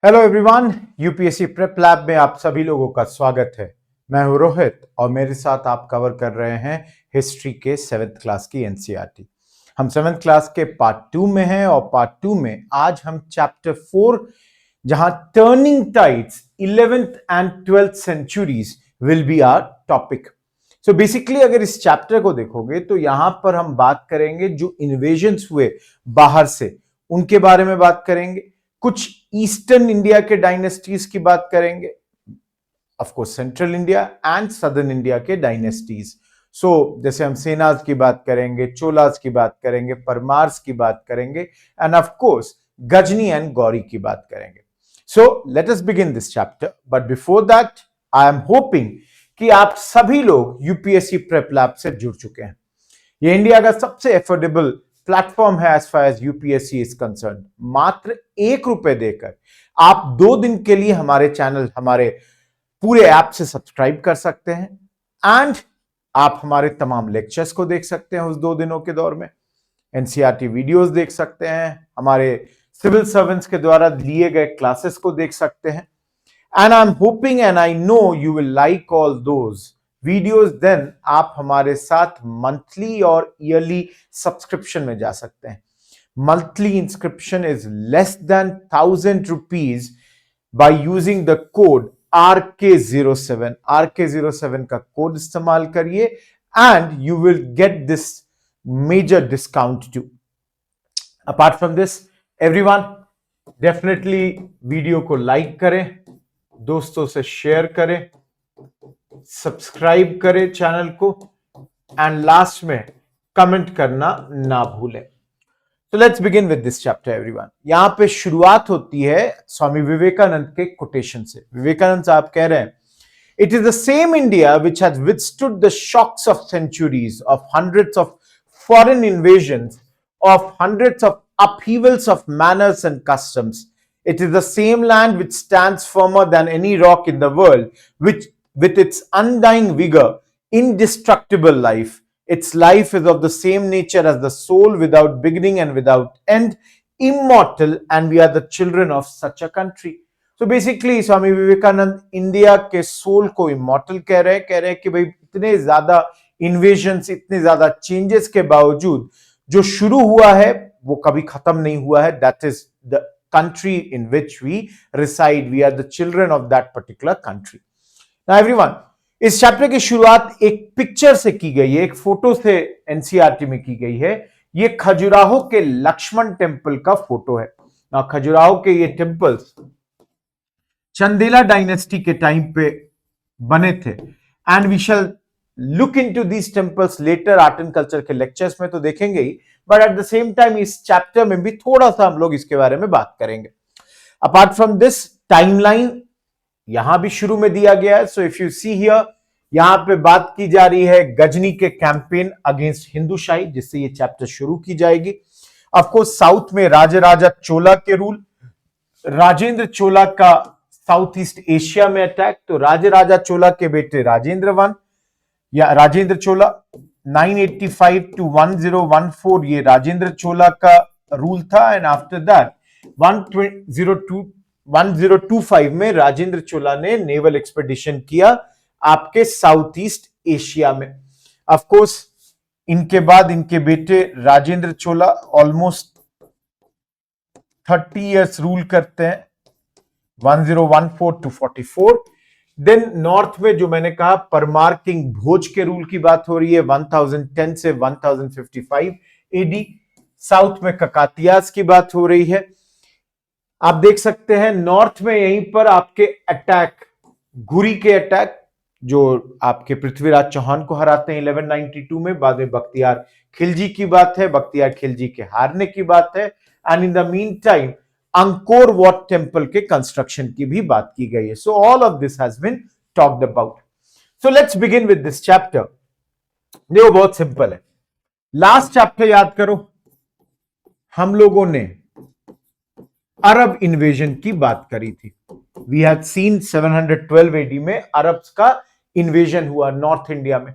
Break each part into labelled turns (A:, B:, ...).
A: Hello everyone, UPSC prep lab में आप सभी लोगों का स्वागत है। मैं हूं रोहित और मेरे साथ आप कवर कर रहे हैं हिस्ट्री के 7th क्लास की एनसीईआरटी। हम 7th क्लास के पार्ट 2 में हैं और पार्ट 2 में आज हम चैप्टर 4 जहां turning tides 11th and 12th centuries will be our topic. So basically अगर इस चैप्टर को देखोगे तो यहां पर हम बात करेंगे जो इन्वेजन्स हुए बाहर से उनके बारे में बात करेंगे, कुछ ईस्टर्न इंडिया के डायनेस्टीज की बात करेंगे, of course central India and southern India के डायनेस्टीज। सो जैसे हम सेनाज की बात करेंगे, चोलाज की बात करेंगे, परमार्स की बात करेंगे and of course Ghazni and Ghori की बात करेंगे। So let us begin this chapter, but before that I am hoping कि आप सभी लोग यूपीएससी प्रेप लैब से जुड़ चुके हैं। ये इंडिया का सबसे एफोर्डेबल प्लेटफॉर्म है as far as UPSC is concern. मात्र ₹1 देकर आप 2 दिन के लिए हमारे चैनल, हमारे पूरे ऐप से सब्सक्राइब कर सकते हैं एंड आप हमारे तमाम लेक्चर्स को देख सकते हैं उस 2 दिनों के दौर में। एनसीईआरटी वीडियोस देख सकते हैं, हमारे सिविल सर्वेंट्स के द्वारा लिए गए क्लासेस को देख सकते हैं and I am hoping and I know you will like all those videos. Then आप हमारे साथ मंथली और ईयरली सब्सक्रिप्शन में जा सकते हैं। Monthly inscription is less than ₹1000 by using the code RK07। RK07 का कोड इस्तेमाल करिए and you will get this major discount too. Apart from this everyone, definitely video को लाइक करें, दोस्तों से शेयर करें, सब्सक्राइब करें चैनल को एंड लास्ट में कमेंट करना ना भूलें। तो let's begin with this chapter everyone. यहां पे शुरुआत होती है स्वामी विवेकानंद के कोटेशन से। विवेकानंद साहब कह रहे हैं, it is the same India which has withstood the shocks of centuries, of hundreds of foreign invasions, of hundreds of upheavals of manners and customs. It is the same land which stands firmer than any rock in the world, which with its undying vigor, indestructible life. Its life is of the same nature as the soul, without beginning and without end, immortal, and we are the children of such a country. So basically Swami Vivekananda India के soul को immortal कह रहे हैं कि भाई इतने ज्यादा invasions, इतने ज्यादा चेंजेस के बावजूद जो शुरू हुआ है वो कभी खत्म नहीं हुआ है। That is the country in which we reside, we are the children of that particular country. Now everyone, इस चैप्टर की शुरुआत एक पिक्चर से की गई है, एक फोटो से एनसीईआरटी में की गई है। ये खजुराहो के लक्ष्मण टेम्पल का फोटो है। ना खजुराहो के ये टेम्पल्स चंदेला डायनेस्टी के टाइम पे बने थे and we shall look into these temples later art and culture के लेक्चर्स में तो देखेंगे ही, but at the same time इस चैप्टर में भी थोड़ा सा हम लोग इसके बारे में बात करेंगे। अपार्ट फ्रॉम दिस, टाइमलाइन यहां भी शुरू में दिया गया है। सो इफ यू सी हियर, यहां पे बात की जा रही है गजनी के कैंपेन अगेंस्ट हिंदूशाही, जिससे ये चैप्टर शुरू की जाएगी। ऑफ कोर्स साउथ में राजा चोला के रूल, राजेंद्र चोला का साउथ ईस्ट एशिया में अटैक। तो राजा चोला के बेटे राजेंद्र वन या राजेंद्र चोला 985 to 1014 ये राजेंद्र चोला का रूल था एंड आफ्टर दैट 1025 में राजेंद्र चोला ने नेवल एक्सपेडिशन किया आपके साउथ ईस्ट एशिया में। ऑफ कोर्स इनके बाद इनके बेटे राजेंद्र चोला ऑलमोस्ट 30 इयर्स रूल करते हैं, 1014 to 44। देन नॉर्थ में जो मैंने कहा परमार किंग भोज के रूल की बात हो रही है 1010 से 1055 एडी। साउथ में ककातियास की बात हो रही है। आप देख सकते हैं नॉर्थ में यहीं पर आपके अटैक, घुरी के अटैक, जो आपके पृथ्वीराज चौहान को हराते हैं 1192 में। बाद में बख्तियार खिलजी की बात है, बख्तियार खिलजी के हारने की बात है and in the mean time Angkor Wat temple के कंस्ट्रक्शन की भी बात की गई है। So all of this has been talked about. So let's begin with this chapter. देखो बहुत सिंपल है। लास्ट चैप्टर याद करो, हम लोगों ने अरब इन्वेजन की बात करी थी। वी हैड सीन 712 एडी में अरब्स का इन्वेजन हुआ नॉर्थ इंडिया में।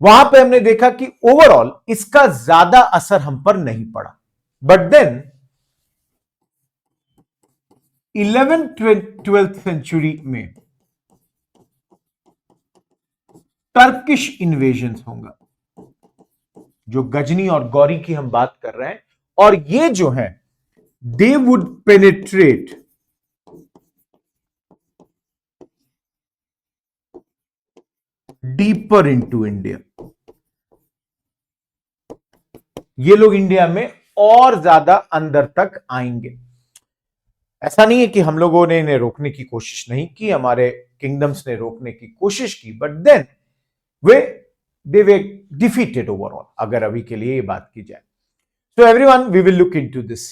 A: वहां पे हमने देखा कि ओवरऑल इसका ज्यादा असर हम पर नहीं पड़ा, बट देन 11th-12th सेंचुरी में टर्किश इन्वेजन होगा, जो गजनी और गौरी की हम बात कर रहे हैं, और ये जो है they would penetrate deeper into India. ये लोग इंडिया में और ज्यादा अंदर तक आएंगे। ऐसा नहीं है कि हम लोगों ने इन्हें रोकने की कोशिश नहीं की, हमारे किंगडम्स ने रोकने की कोशिश की, बट देन वे दे वे डिफीटेड ओवरऑल, अगर अभी के लिए ये बात की जाए। So everyone, we will look into this.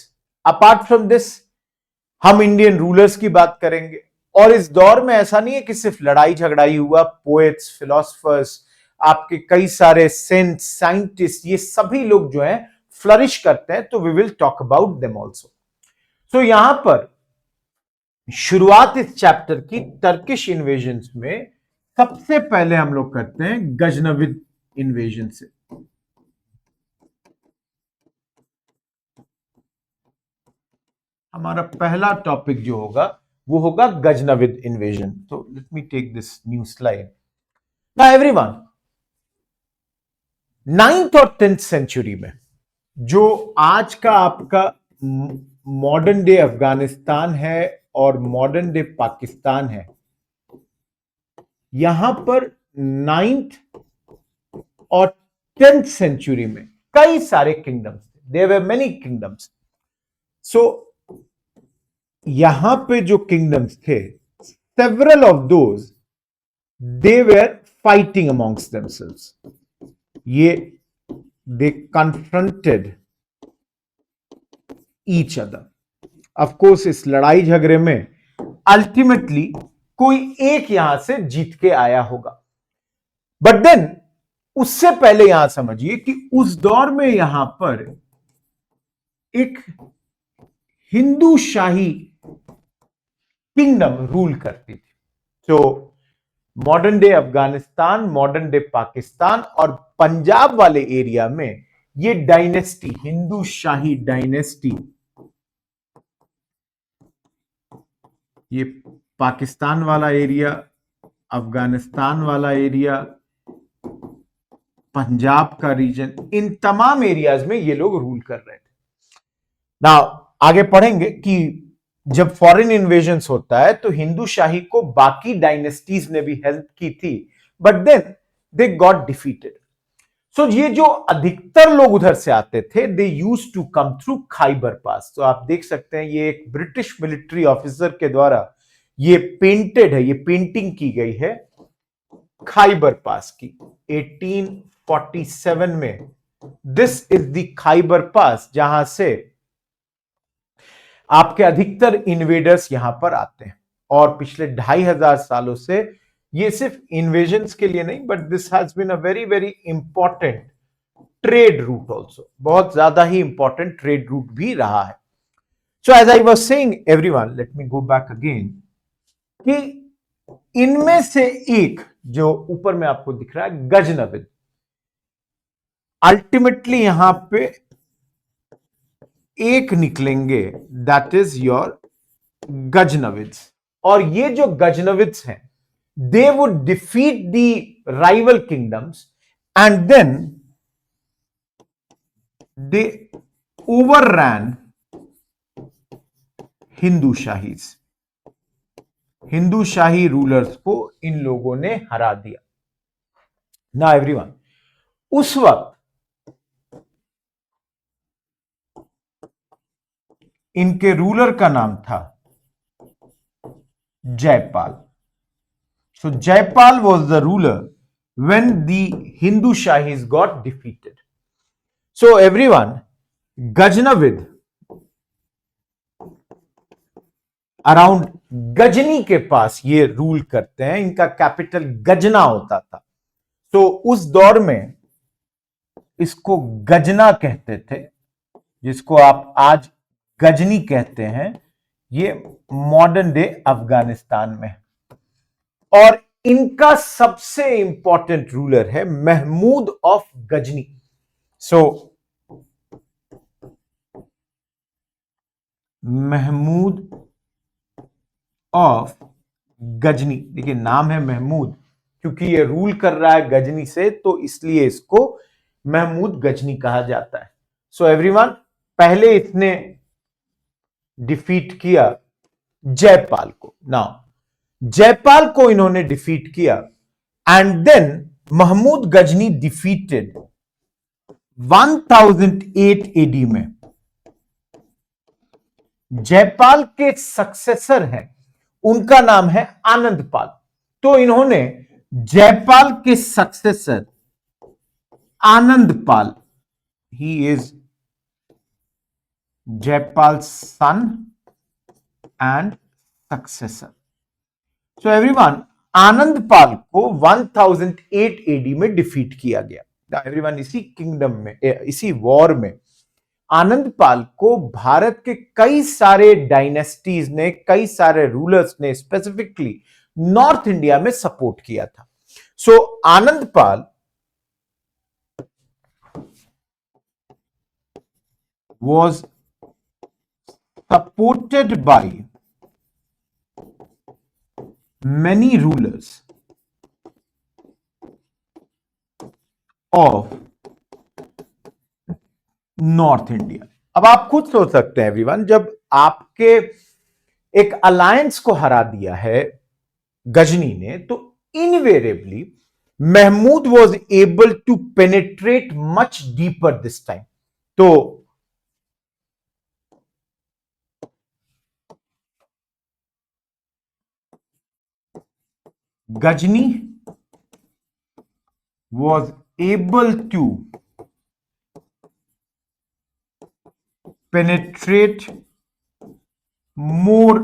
A: Apart from this, हम इंडियन रूलर्स की बात करेंगे, और इस दौर में ऐसा नहीं है कि सिर्फ लड़ाई झगड़ाई हुआ, पोएट्स, फिलोसफर्स, आपके कई सारे सेंट्स, साइंटिस्ट, ये सभी लोग जो हैं फ्लरिश करते हैं, तो we will talk about them also. So यहां पर शुरुआत इस चैप्टर की टर्किश इन्वेजन में सबसे पहले हम लोग करते हैं गजनविद इन्वेजन से। हमारा पहला टॉपिक जो होगा वो होगा गजनविद इन्वेजन। तो let me take this new slide. Now everyone, 9th और 10th सेंचुरी में जो आज का आपका मॉडर्न डे अफगानिस्तान है और मॉडर्न डे पाकिस्तान है, यहां पर 9th और 10th सेंचुरी में कई सारे किंगडम्स थे, there were many kingdoms. So यहां पे जो किंगडम्स थे, several of those they were fighting amongst themselves. ये they confronted each other. Of course इस लड़ाई झगड़े में अल्टीमेटली कोई एक यहां से जीत के आया होगा, बट देन उससे पहले यहां समझिए कि उस दौर में यहां पर एक हिंदू शाही किंगडम रूल करती थी। तो modern day Afghanistan, modern day Pakistan और पंजाब वाले एरिया में ये डायनेस्टी, हिंदू शाही डायनेस्टी, ये पाकिस्तान वाला एरिया, अफगानिस्तान वाला एरिया, पंजाब का रीजन, इन तमाम एरियाज में ये लोग रूल कर रहे थे। नाउ आगे पढ़ेंगे कि जब फॉरेन इन्वेजन होता है तो हिंदू शाही को बाकी डायनेस्टीज ने भी हेल्प की थी, but then they got defeated. So ये जो अधिकतर लोग उधर से आते थे, they use to come through Khyber Pass. तो आप देख सकते हैं ये एक ब्रिटिश मिलिट्री ऑफिसर के द्वारा ये पेंटेड है, ये पेंटिंग की गई है खाइबर पास की 1847 में। दिस इज द खाइबर पास, जहां से आपके अधिकतर इन्वेडर्स यहां पर आते हैं, और पिछले 2500 सालों से ये सिर्फ इन्वेजन्स के लिए नहीं, but this has been a very very important trade route also, बहुत ज्यादा ही इंपॉर्टेंट ट्रेड रूट भी रहा है। So as I was saying everyone, let me go back again, कि इनमें से एक जो ऊपर में आपको दिख रहा है गजनविद, अल्टीमेटली यहां पे एक निकलेंगे, दैट इज योर गजनविद्स। और ये जो गजनविद्स हैं, they would defeat the rival kingdoms and then they overran Hindu Shahis. Hindu Shahi rulers को इन लोगों ने हरा दिया। ना एवरीवन, उस वक्त इनके रूलर का नाम था Jaipal. So Jaipal was the ruler when the Hindu Shahis got defeated. So everyone, Ghaznavid around Ghazni के पास ये रूल करते हैं, इनका कैपिटल गजना होता था। तो उस दौर में इसको गजना कहते थे, जिसको आप आज गजनी कहते हैं। ये मॉडर्न डे अफगानिस्तान में, और इनका सबसे इंपॉर्टेंट रूलर है Mahmud of Ghazni. So Mahmud of Ghazni. देखिए नाम है महमूद, क्योंकि ये रूल कर रहा है गजनी से, तो इसलिए इसको महमूद गजनी कहा जाता है। सो एवरीवन, पहले इसने डिफीट किया जयपाल को। नाउ जयपाल को इन्होंने डिफीट किया, and then Mahmud Ghazni defeated 1008 AD में। जयपाल के सक्सेसर हैं, उनका नाम है आनंदपाल। तो इन्होंने जयपाल के successor Anandpal, he is Jaipal son and successor. So everyone, Anandpal को 1008 एडी में डिफीट किया गया। एवरीवन, इसी किंगडम में, इसी वॉर में आनंदपाल को भारत के कई सारे डायनेस्टीज ने, कई सारे रूलर्स ने स्पेसिफिकली नॉर्थ इंडिया में सपोर्ट किया था। So Anandpal was supported by many rulers of north India. अब आप खुद सोच सकते हैं एवरीवन, जब आपके एक अलायंस को हरा दिया है गजनी ने, तो invariably Mahmud was able to penetrate much deeper this time. तो Ghazni was able to penetrate more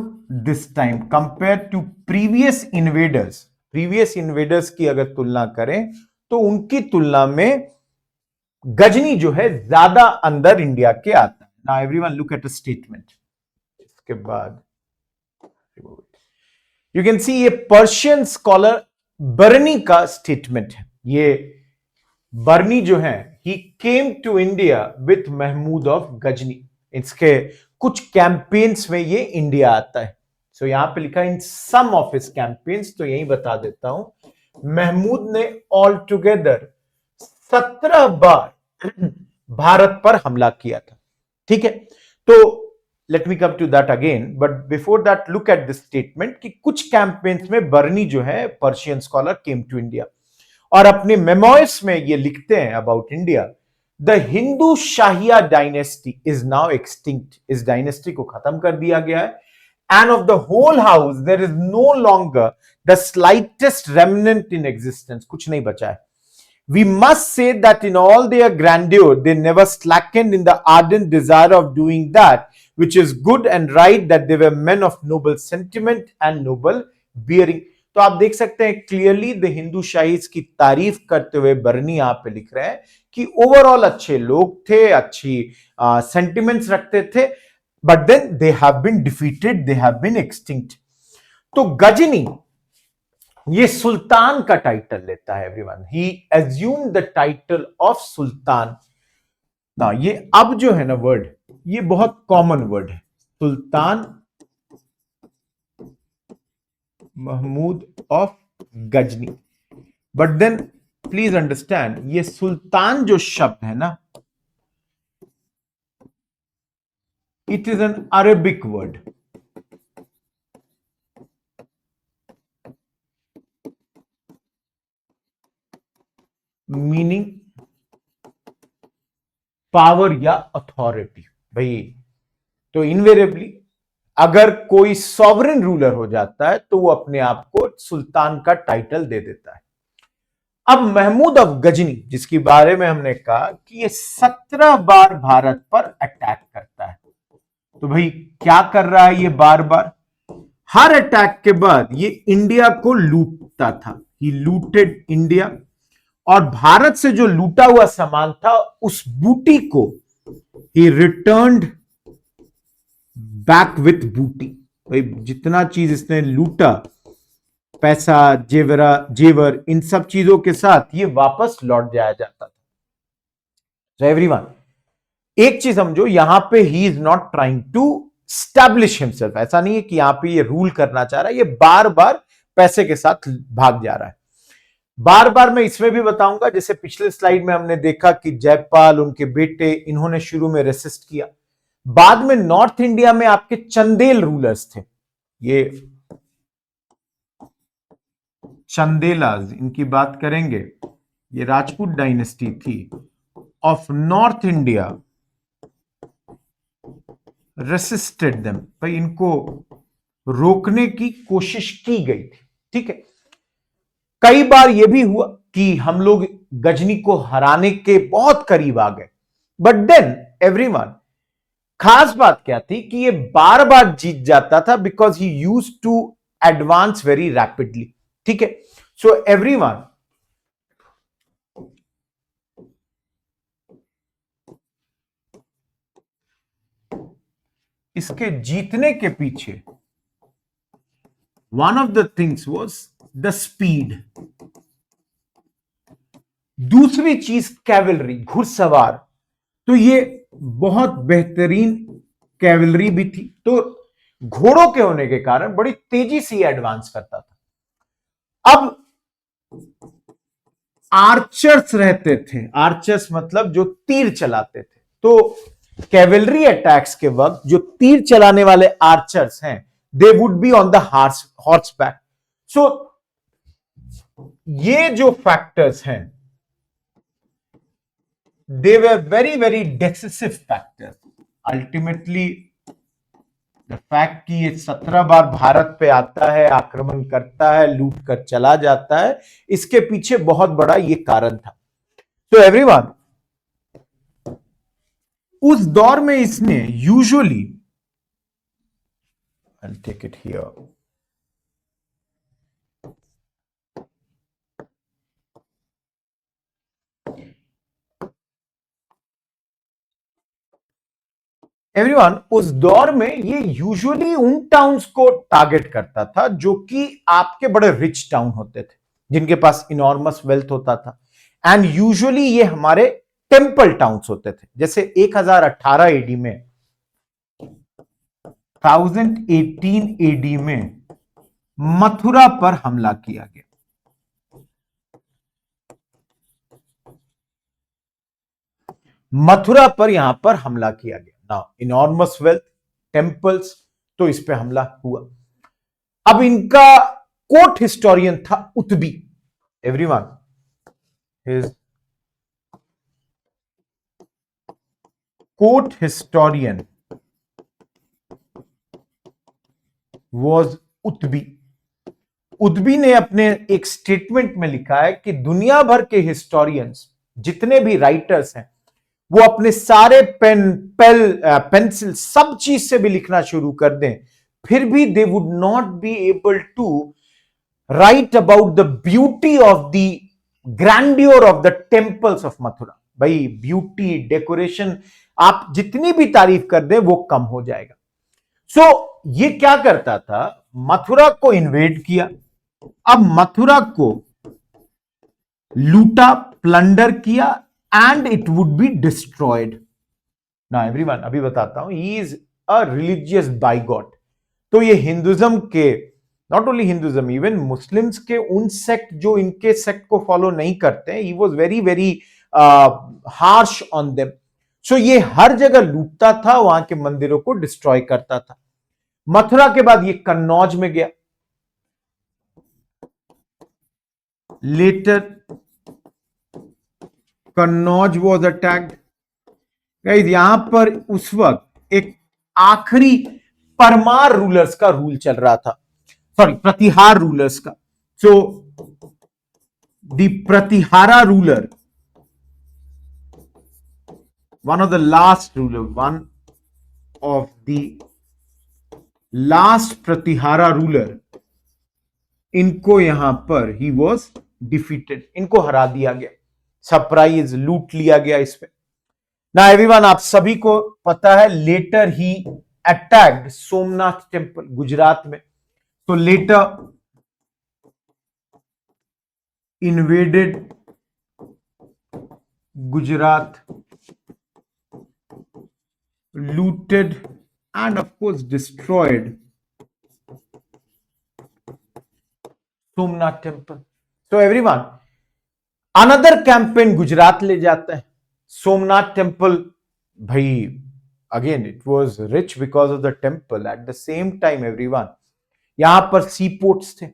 A: this time compared to previous invaders। previous invaders की अगर तुलना करें तो उनकी तुलना में गजनी जो है ज्यादा अंदर इंडिया के आता है। Now everyone look at a statement। इसके बाद यू कैन सी ये पर्शियन स्कॉलर बर्नी का स्टेटमेंट है। ये बर्नी जो है, he came to India with Mahmud of Ghazni. इसके कुछ कैंपेन्स में ये इंडिया आता है। सो यहां पे लिखा इन सम ऑफ हिज कैंपेन्स, तो यही बता देता हूं। महमूद ने ऑल टुगेदर 17 बार भारत पर हमला किया था। ठीक है, तो let me come to that again, but before that look at this statement कि कुछ कैंपेन्स में बर्नी जो है Persian scholar came to India, और अपने मेमोइर्स में ये लिखते हैं about India, the Hindu Shahiya dynasty is now extinct. इस डायनेस्टी को खत्म कर दिया गया है, and of the whole house there is no longer the slightest remnant in existence. कुछ नहीं बचा है। We must say that in all their grandeur, they never slackened in the ardent desire of doing that which is good and right, that they were men of noble sentiment and noble bearing। तो आप देख सकते हैं clearly the Hindu Shahis की तारीफ करते हुए बर्नी यहाँ पे लिख रहे हैं कि ओवरऑल अच्छे लोग थे, अच्छी सेंटिमेंट्स रखते थे, but then they have been defeated, they have been extinct. तो गजनी ये सुल्तान का टाइटल लेता है everyone. He assume the title of सुल्तान। ना ये अब जो है ना वर्ड, ये बहुत कॉमन वर्ड है, सुल्तान Mahmud of Ghazni. But then please understand, ये सुल्तान जो शब्द है ना, it is an Arabic word. Meaning power या अथॉरिटी। भाई तो इनवेरिएबली अगर कोई सॉवरेन रूलर हो जाता है तो वो अपने आप को सुल्तान का टाइटल दे देता है। अब महमूद ऑफ गजनी, जिसके बारे में हमने कहा कि ये 17 बार भारत पर अटैक करता है, तो भाई क्या कर रहा है ये? बार बार हर अटैक के बाद ये इंडिया को लूटता था। ही लूटेड इंडिया, और भारत से जो लूटा हुआ सामान था उस बूटी को ही रिटर्न्ड बैक विथ बूटी। भाई जितना चीज इसने लूटा, पैसा, जेवर, इन सब चीजों के साथ ये वापस लौट जाया जाता था। So everyone, एक चीज समझो, यहां पे he is not trying to establish himself. ऐसा नहीं है कि यहां पे ये रूल करना चाह रहा है, ये बार बार पैसे के साथ भाग जा रहा है। बार बार मैं इसमें भी बताऊंगा, जैसे पिछले स्लाइड में हमने देखा कि जयपाल, उनके बेटे, इन्होंने शुरू में रेसिस्ट किया। बाद में नॉर्थ इंडिया में आपके चंदेल रूलर्स थे, ये चंदेलाज, इनकी बात करेंगे, ये राजपूत डायनेस्टी थी of north India, resisted them, भाई इनको रोकने की कोशिश की गई थी। ठीक है, कई बार यह भी हुआ कि हम लोग गजनी को हराने के बहुत करीब आ गए, बट देन एवरीवन, खास बात क्या थी कि ये बार बार जीत जाता था because he used to advance very rapidly. ठीक है, सो एवरीवन, इसके जीतने के पीछे one of the things was the speed. दूसरी चीज कैवलरी, घुड़सवार, तो ये बहुत बेहतरीन कैवलरी भी थी, तो घोड़ों के होने के कारण बड़ी तेजी से एडवांस करता था। अब आर्चर्स रहते थे, आर्चर्स मतलब जो तीर चलाते थे, तो कैवलरी अटैक्स के वक्त जो तीर चलाने वाले आर्चर्स हैं, they would be on the horse back. So ये जो फैक्टर्स हैं, they were very very decisive factors. Ultimately the fact कि ये 17 बार भारत पे आता है, आक्रमण करता है, लूट कर चला जाता है, इसके पीछे बहुत बड़ा ये कारण था। तो एवरीवन, उस दौर में इसने usually, I'll take it here, everyone, उस दौर में ये यूजुअली उन टाउन्स को टारगेट करता था जो कि आपके बड़े रिच टाउन होते थे, जिनके पास इनॉर्मस वेल्थ होता था, एंड यूजुअली ये हमारे टेम्पल टाउन्स होते थे। जैसे 1018 एडी में, 1018 एडी में मथुरा पर हमला किया गया। मथुरा पर यहां पर हमला किया गया। नाउ इनॉर्मस वेल्थ, टेम्पल्स, तो इस पे हमला हुआ। अब इनका कोर्ट हिस्टोरियन था Utbi. Everyone, his court historian was Utbi. Utbi ने अपने एक स्टेटमेंट में लिखा है कि दुनिया भर के हिस्टोरियंस, जितने भी राइटर्स हैं, वो अपने सारे पेंसिल सब चीज से भी लिखना शुरू कर दें, फिर भी they would not be able to write about the beauty of the grandeur of the temples of Mathura. भाई ब्यूटी, डेकोरेशन, आप जितनी भी तारीफ कर दें वो कम हो जाएगा। सो ये क्या करता था, मथुरा को इन्वेड किया, अब मथुरा को लूटा, प्लंडर किया, and it would be destroyed. ना एवरीवन, अभी बताता हूं, ही इज अ रिलीजियस बाइगॉट। तो ये हिंदुज्म के, not only Hinduism, even Muslims के उन सेक्ट जो इनके सेक्ट को फॉलो नहीं करते हैं, he was very very harsh on them. So ये हर जगह लूटता था, वहां के मंदिरों को डिस्ट्रॉय करता था। मथुरा के बाद ये कन्नौज में गया, later Kannauj was attacked. Guys यहां पर उस वक्त एक आखिरी परमार रूलर्स का रूल चल रहा था, सॉरी प्रतिहार रूलर्स का। So the Pratihara ruler, one of the last ruler, one of the last Pratihara ruler, इनको यहां पर ही वॉज डिफीटेड, इनको हरा दिया गया, सरप्राइज लूट लिया गया इस पे। ना एवरीवन, आप सभी को पता है, later he attacked Somnath temple Gujarat में। तो later invaded Gujarat, looted and of course destroyed Somnath temple. So everyone, another campaign Gujarat ले जाता है. सोमनाथ टेम्पल, भाई again it was rich because of the temple. At the same time everyone, यहां पर सी पोर्ट्स थे.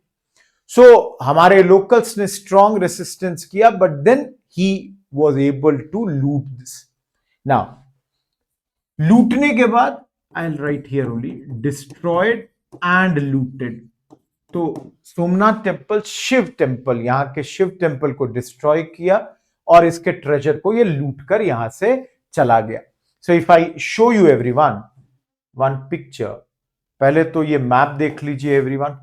A: सो हमारे लोकल्स ने स्ट्रॉन्ग रेसिस्टेंस किया, but then he was able to loot this. Now लूटने के बाद I will write here only destroyed and looted. तो सोमनाथ टेम्पल, शिव टेम्पल, यहां के शिव टेम्पल को डिस्ट्रॉय किया और इसके ट्रेजर को ये लूट कर यहां से चला गया. सो if I show you everyone one picture, पहले तो ये मैप देख लीजिए एवरीवन,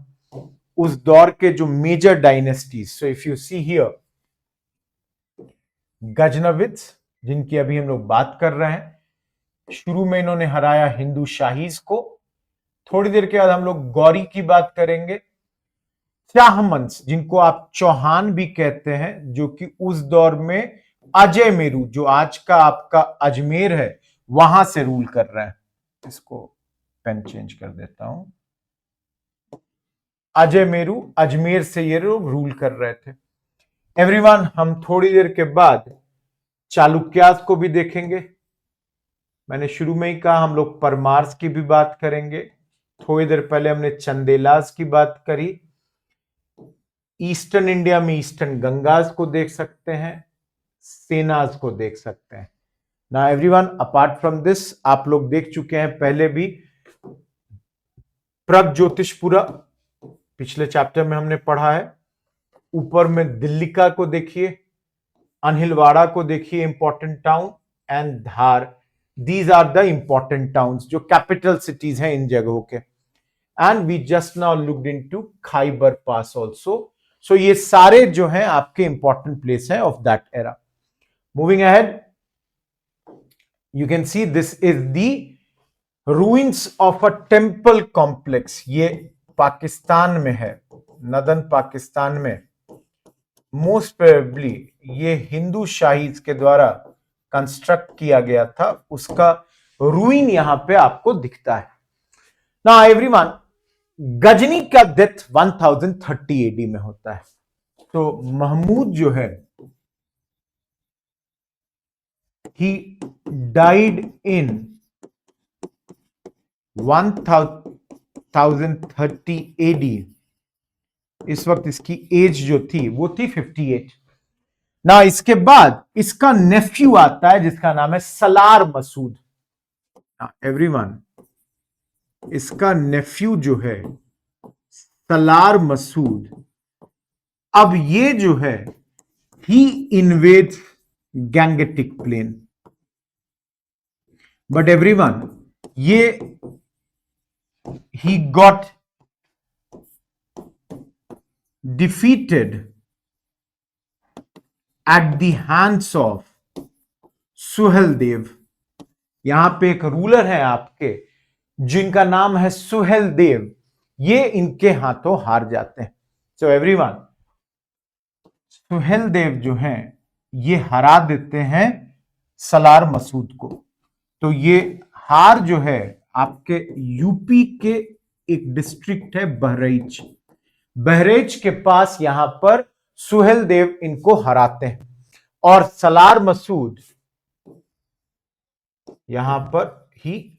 A: उस दौर के जो major dynasties. So if you see here Ghaznavids, जिनकी अभी हम लोग बात कर रहे हैं, शुरू में इन्होंने हराया हिंदू शाहीज को. थोड़ी देर के बाद हम लोग गौरी की बात करेंगे. चाहमंस, जिनको आप चौहान भी कहते हैं, जो कि उस दौर में अजय मेरू, जो आज का आपका अजमेर है, वहां से रूल कर रहे हैं. इसको पेन चेंज कर देता हूं. अजय मेरू, अजमेर से ये लोग रूल कर रहे थे. एवरीवन, हम थोड़ी देर के बाद चालुक्यास को भी देखेंगे. मैंने शुरू में ही कहा हम लोग परमार्स की भी बात करेंगे. थोड़ी देर पहले हमने चंदेलास की बात करी. ईस्टर्न इंडिया में ईस्टर्न गंगास को देख सकते हैं, सेनास को देख सकते हैं. ना एवरीवन, अपार्ट फ्रॉम दिस आप लोग देख चुके हैं पहले भी प्रगज्योतिषपुरा, पिछले चैप्टर में हमने पढ़ा है. ऊपर में दिल्लिका को देखिए, अनहिलवाड़ा को देखिए, important town, and Dhar. These are the important towns जो कैपिटल सिटीज हैं इन जगहों के. And we just now looked into Khyber Pass also. So ये सारे जो हैं आपके इंपॉर्टेंट प्लेस हैं of that era. Moving ahead, you can see this is the ruins of a temple complex. ये पाकिस्तान में है, नदन पाकिस्तान में. मोस्ट प्रोबेबली ये हिंदू शाहीज के द्वारा कंस्ट्रक्ट किया गया था. उसका रूइन यहां पे आपको दिखता है. ना एवरीवन, गजनी का डेथ 1030 एडी में होता है. तो महमूद जो है, ही डाइड इन 1030 एडी. इस वक्त इसकी एज जो थी वो थी 58. ना इसके बाद इसका नेफ्यू आता है जिसका नाम है सलार मसूद. एवरीवन, इसका नेफ्यू जो है सलार मसूद, अब ये जो है he invades Gangetic plain. But everyone, ये he got defeated at the hands of Suheldev. यहां पे एक रूलर है आपके जिनका नाम है सुहेलदेव. ये इनके हाथों हार जाते हैं. सो एवरीवन, सुहेलदेव जो हैं ये हरा देते हैं सलार मसूद को. तो ये हार जो है आपके यूपी के एक डिस्ट्रिक्ट है बहराइच. बहराइच के पास यहां पर सुहेलदेव इनको हराते हैं और सलार मसूद यहां पर ही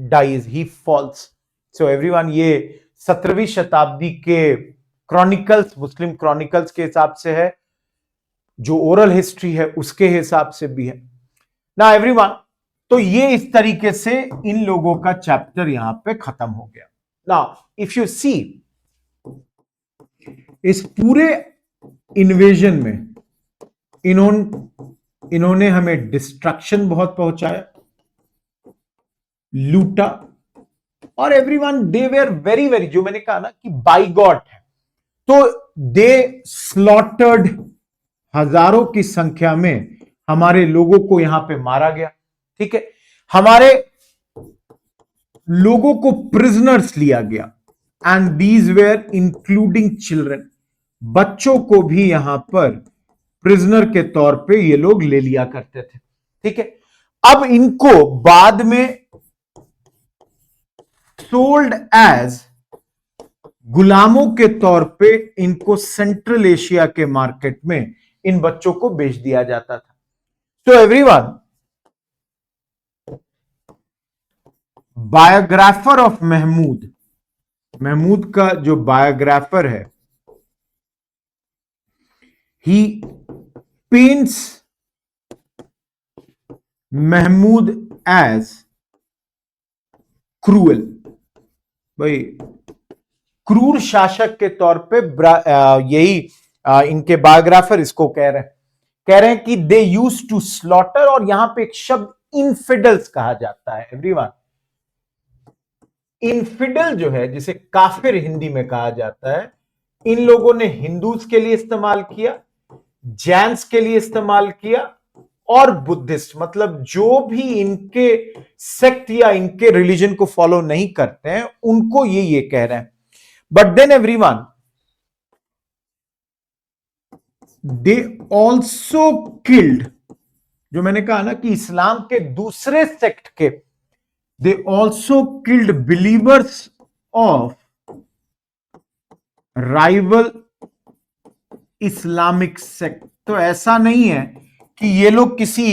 A: dies, he falls. So everyone, ये 17वीं शताब्दी के क्रॉनिकल्स, मुस्लिम क्रॉनिकल्स के हिसाब से है, जो ओरल हिस्ट्री है उसके हिसाब से भी है. ना एवरीवन, तो ये इस तरीके से इन लोगों का चैप्टर यहां पे खत्म हो गया. नाउ इफ यू सी, इस पूरे इन्वेजन में इन्होंने हमें डिस्ट्रक्शन बहुत पहुंचाया, लूटा, और everyone they were very very, जो मैंने कहा ना कि बाइगॉट है, तो दे स्लॉटर्ड, हजारों की संख्या में हमारे लोगों को यहां पे मारा गया. ठीक है, हमारे लोगों को प्रिजनर्स लिया गया. And these where including children. बच्चों को भी यहां पर प्रिजनर के तौर पे ये लोग ले लिया करते थे. ठीक है, अब इनको बाद में सोल्ड एज, गुलामों के तौर पे इनको सेंट्रल एशिया के मार्केट में इन बच्चों को बेच दिया जाता था। तो everyone, biographer of Mahmud, Mahmud का जो बायोग्राफर है, he paints Mahmud as cruel, भाई क्रूर शासक के तौर पे यही इनके बायोग्राफर इसको कह रहे हैं कि दे यूज टू स्लॉटर, और यहां पे एक शब्द इनफिडल्स कहा जाता है एवरीवन। इनफिडल जो है, जिसे काफिर हिंदी में कहा जाता है, इन लोगों ने हिंदूज के लिए इस्तेमाल किया, जैन्स के लिए इस्तेमाल किया, और बुद्धिस्ट, मतलब जो भी इनके सेक्ट या इनके रिलीजन को फॉलो नहीं करते हैं उनको ये कह रहे हैं। But then everyone, they also killed, जो मैंने कहा ना कि इस्लाम के दूसरे सेक्ट के, दे also killed believers of rival Islamic sect. तो ऐसा नहीं है कि ये लोग किसी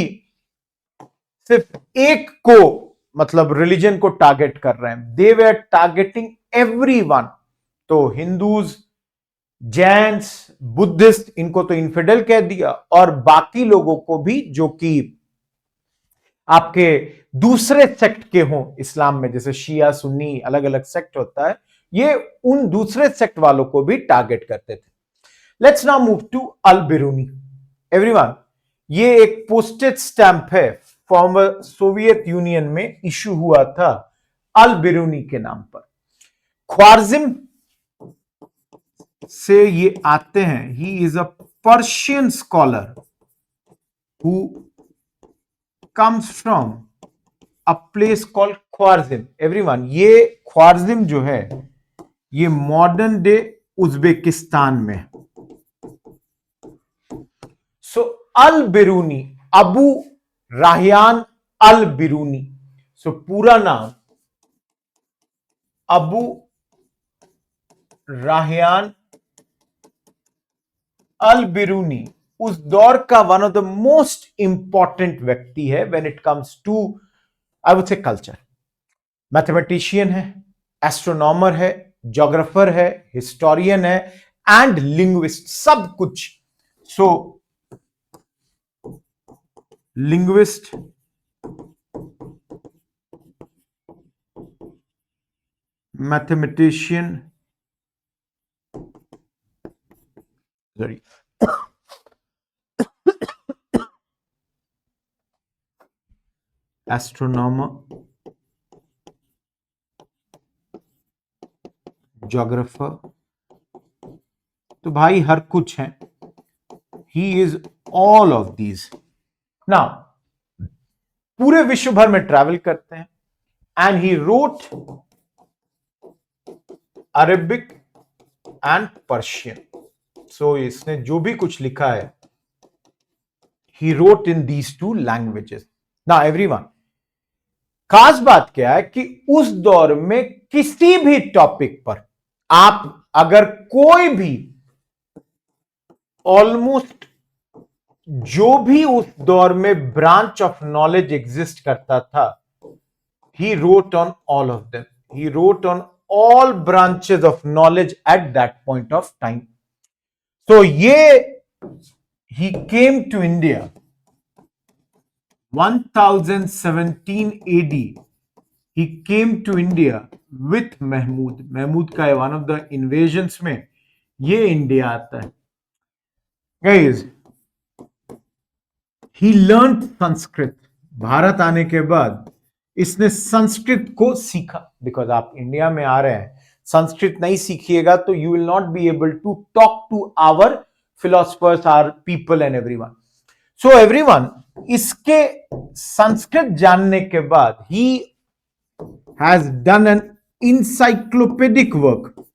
A: सिर्फ एक को, मतलब रिलीजन को टारगेट कर रहे हैं, दे वर टारगेटिंग एवरीवन। तो हिंदूज, जैन्स, बुद्धिस्ट, इनको तो इनफिडल कह दिया, और बाकी लोगों को भी जो कि आपके दूसरे सेक्ट के हों इस्लाम में, जैसे शिया, सुन्नी, अलग अलग सेक्ट होता है, ये उन दूसरे सेक्ट वालों को भी टारगेट करते थे। Let's now move to Al Biruni. Everyone, ये एक पोस्टेज स्टैंप है, फॉर्मर सोवियत यूनियन में इशू हुआ था अल बिरूनी के नाम पर। ख्वारिज़्म से ये आते हैं। He is a Persian scholar who comes from a place called Khwarizm. Everyone, ये ख्वारिज़्म जो है ये मॉडर्न डे उज्बेकिस्तान में। सो अल बिरूनी, अबू रायहान अल बिरूनी, सो पूरा नाम अबू रायहान अल बिरूनी उस दौर का one of the most important व्यक्ति है when it comes to, I would say, culture. Mathematician है, एस्ट्रोनॉमर है, ज्योग्राफर है, हिस्टोरियन है, एंड लिंग्विस्ट, सब कुछ। So linguist, mathematician, sorry, astronomer, geographer, तो भाई हर कुछ है। He is all of these. Now पूरे विश्व भर में ट्रैवल करते हैं, and he wrote Arabic and Persian. So इसने जो भी कुछ लिखा है, he wrote in these two languages. ना एवरीवन, खास बात क्या है कि उस दौर में किसी भी टॉपिक पर आप अगर कोई भी, ऑलमोस्ट जो भी उस दौर में ब्रांच ऑफ नॉलेज एग्जिस्ट करता था, he wrote on all of them. He wrote on all branches of knowledge at that point of time. So he came to India 1017 AD. He came to India with Mahmud. Mahmud का one of the invasions में ये India आता है। Guys, he learned Sanskrit. Bharat आने के बाद इसने संस्कृत को सीखा, बिकॉज आप इंडिया में आ रहे हैं, संस्कृत नहीं सीखिएगा तो you will not be able to talk to our philosophers, our people and everyone. So everyone, इसके संस्कृत जानने के बाद he has done an encyclopaedic work.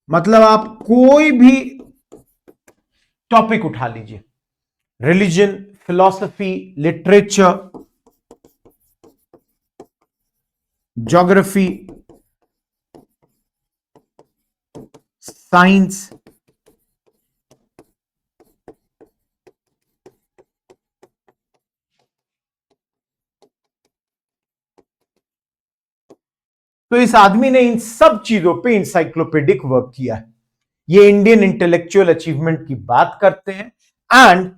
A: मतलब आप कोई भी टॉपिक उठा लीजिए, religion, philosophy, literature, geography, science, तो इस आदमी ने इन सब चीजों पे इंसाइक्लोपीडिक वर्क किया है। ये इंडियन इंटेलेक्चुअल अचीवमेंट की बात करते हैं and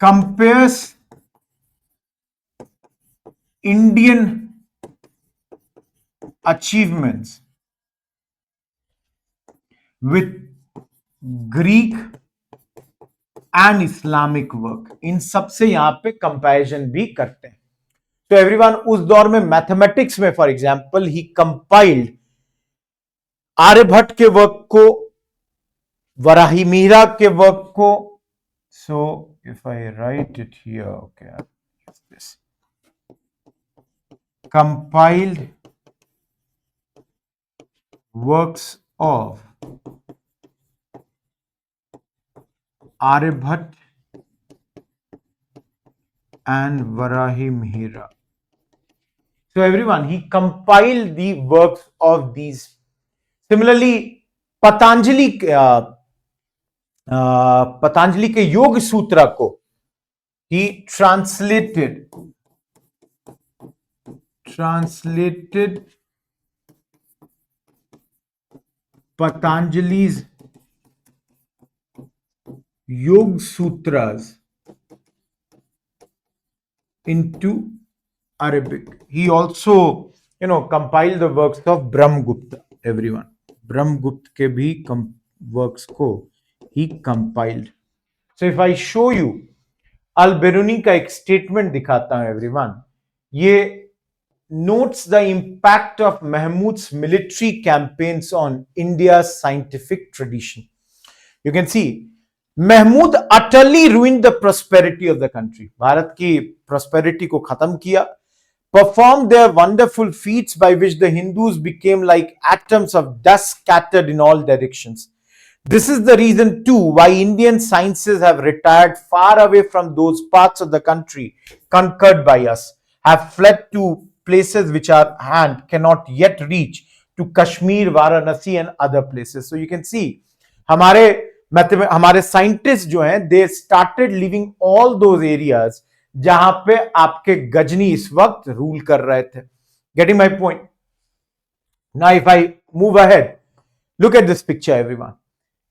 A: compares Indian achievements with Greek and Islamic work. इन सबसे यहां पे कंपैरिजन भी करते हैं। तो एवरीवन, उस दौर में मैथमेटिक्स में for example he compiled Aryabhata के वर्क को, वराही मीरा के वर्क को। So if I write it here, okay, this compiled works of Aryabhata and Varahi Mihira. So everyone, he compiled the works of these. Similarly, Patanjali के योग सूत्र को he translated Patanjali's Yog Sutras into Arabic. He also, compiled the works of Brahmagupta. Everyone, Brahmagupta के भी works को he compiled. So if I show you, अल-बिरूनी का एक statement दिखाता हूं एवरीवन। ये notes the impact of Mahmud's military campaigns on India's scientific tradition. You can see Mahmood utterly ruined the prosperity of the country. Bharat की prosperity को खत्म किया. Performed their wonderful feats by which the Hindus became like atoms of dust scattered in all directions. This is the reason too why Indian sciences have retired far away from those parts of the country conquered by us, have fled to places which our hand cannot yet reach, to Kashmir, Varanasi and other places. So you can see हमारे scientist जो हैं, they started living all those areas जहां पे आपके गजनी इस वक्त rule कर रहे थे। Getting my point? Now if I move ahead, look at this picture everyone.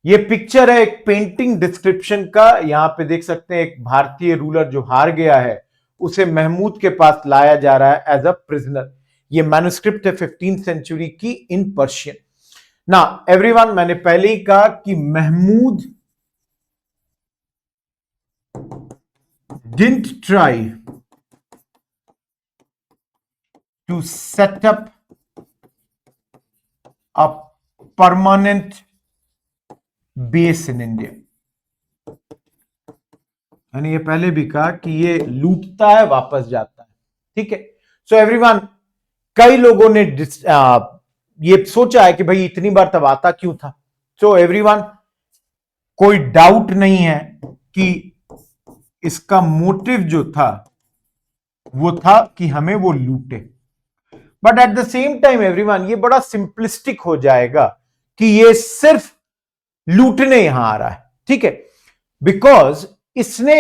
A: ये पिक्चर है एक पेंटिंग डिस्क्रिप्शन का। यहां पे देख सकते हैं एक भारतीय रूलर जो हार गया है, उसे महमूद के पास लाया जा रहा है एज अ प्रिजनर। ये मैन्युस्क्रिप्ट है 15th सेंचुरी की इन पर्शियन। ना एवरीवन, मैंने पहले ही कहा कि Mahmud didn't try to set up a permanent base in India. मैंने ये पहले भी कहा कि ये लूटता है, वापस जाता है। ठीक है। सो एवरीवन, कई लोगों ने ये सोचा है कि भाई इतनी बार तब आता क्यों था। सो एवरीवन, कोई डाउट नहीं है कि इसका मोटिव जो था वो था कि हमें वो लूटे। But at the same time everyone, ये बड़ा सिंपलिस्टिक हो जाएगा कि ये सिर्फ लूटने यहां आ रहा है। ठीक है, बिकॉज इसने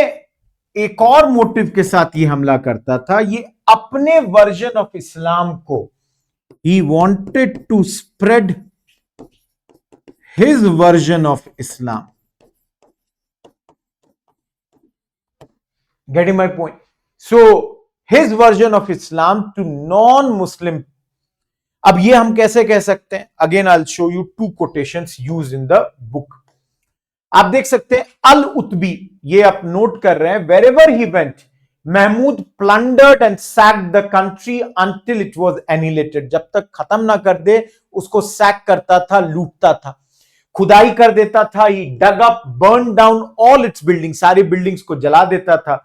A: एक और मोटिव के साथ ये हमला करता था। ये अपने वर्जन ऑफ इस्लाम को, he wanted to spread his version of Islam. Getting my point? So his version of Islam to non-Muslim. अब ये हम कैसे कह सकते हैं? Again I'll show you two quotations used in the book. आप देख सकते हैं अल उत्बी, ये आप नोट कर रहे हैं, wherever he went Mahmood plundered and sacked the country until it was annihilated. जब तक खत्म ना कर दे उसको सैक करता था, लूटता था, खुदाई कर देता था। he dug up, burned down all its buildings, सारी बिल्डिंग्स को जला देता था।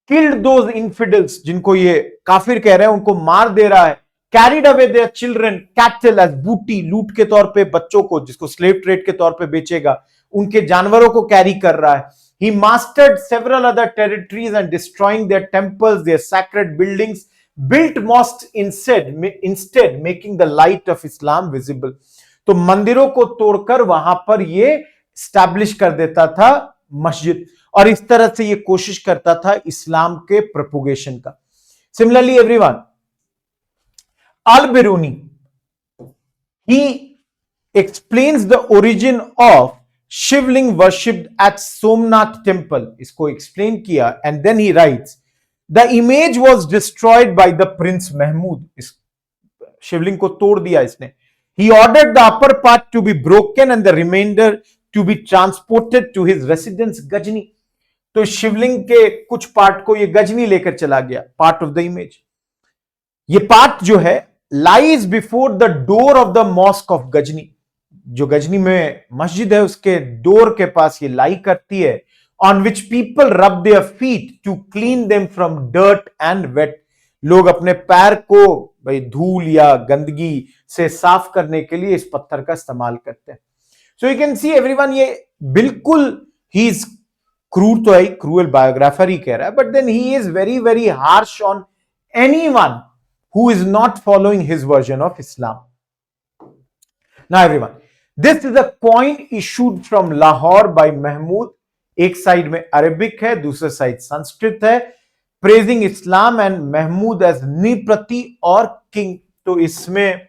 A: killed those infidels, जिनको ये काफिर कह रहे हैं, उनको मार दे रहा है। carried away their children cattle as booty, लूट के तौर पे बच्चों को, जिसको स्लेव ट्रेड के तौर पे बेचेगा, उनके जानवरों को कैरी कर रहा है। He mastered several other territories and destroying their temples, their sacred buildings, built mosques instead making the light of Islam visible. तो मंदिरों को तोड़कर वहां पर ये स्टैब्लिश कर देता था मस्जिद, और इस तरह से ये कोशिश करता था इस्लाम के प्रोपोगेशन का। Similarly everyone, Al Biruni, he explains the origin of Shivling worshipped at Somnath temple, इसको एक्सप्लेन किया, and then he writes the image was destroyed by the prince Mahmud, इस शिवलिंग को तोड़ दिया इसने। He ordered the upper part to be broken and the reminder to be transported to his residence Ghazni. तो शिवलिंग के कुछ पार्ट को ये गजनी लेकर चला गया, पार्ट ऑफ द इमेज। ये पार्ट जो है lies before the door of the mosque of Ghazni, जो गजनी में मस्जिद है उसके डोर के पास ये लाई करती है, on which people rub their feet to clean them from dirt and wet. लोग अपने पैर को भाई धूल या गंदगी से साफ करने के लिए इस पत्थर का इस्तेमाल करते हैं। So you can see everyone, ये बिल्कुल ही इज क्रूर, तो है क्रूअल, बायोग्राफर ही कह रहा है, but then he is very very harsh on anyone who is not following his version of Islam. Now everyone, this is a coin issued from Lahore by Mahmud. एक side में Arabic है, दूसरे side Sanskrit है, praising Islam and Mahmud as निप्रति or king. तो इसमें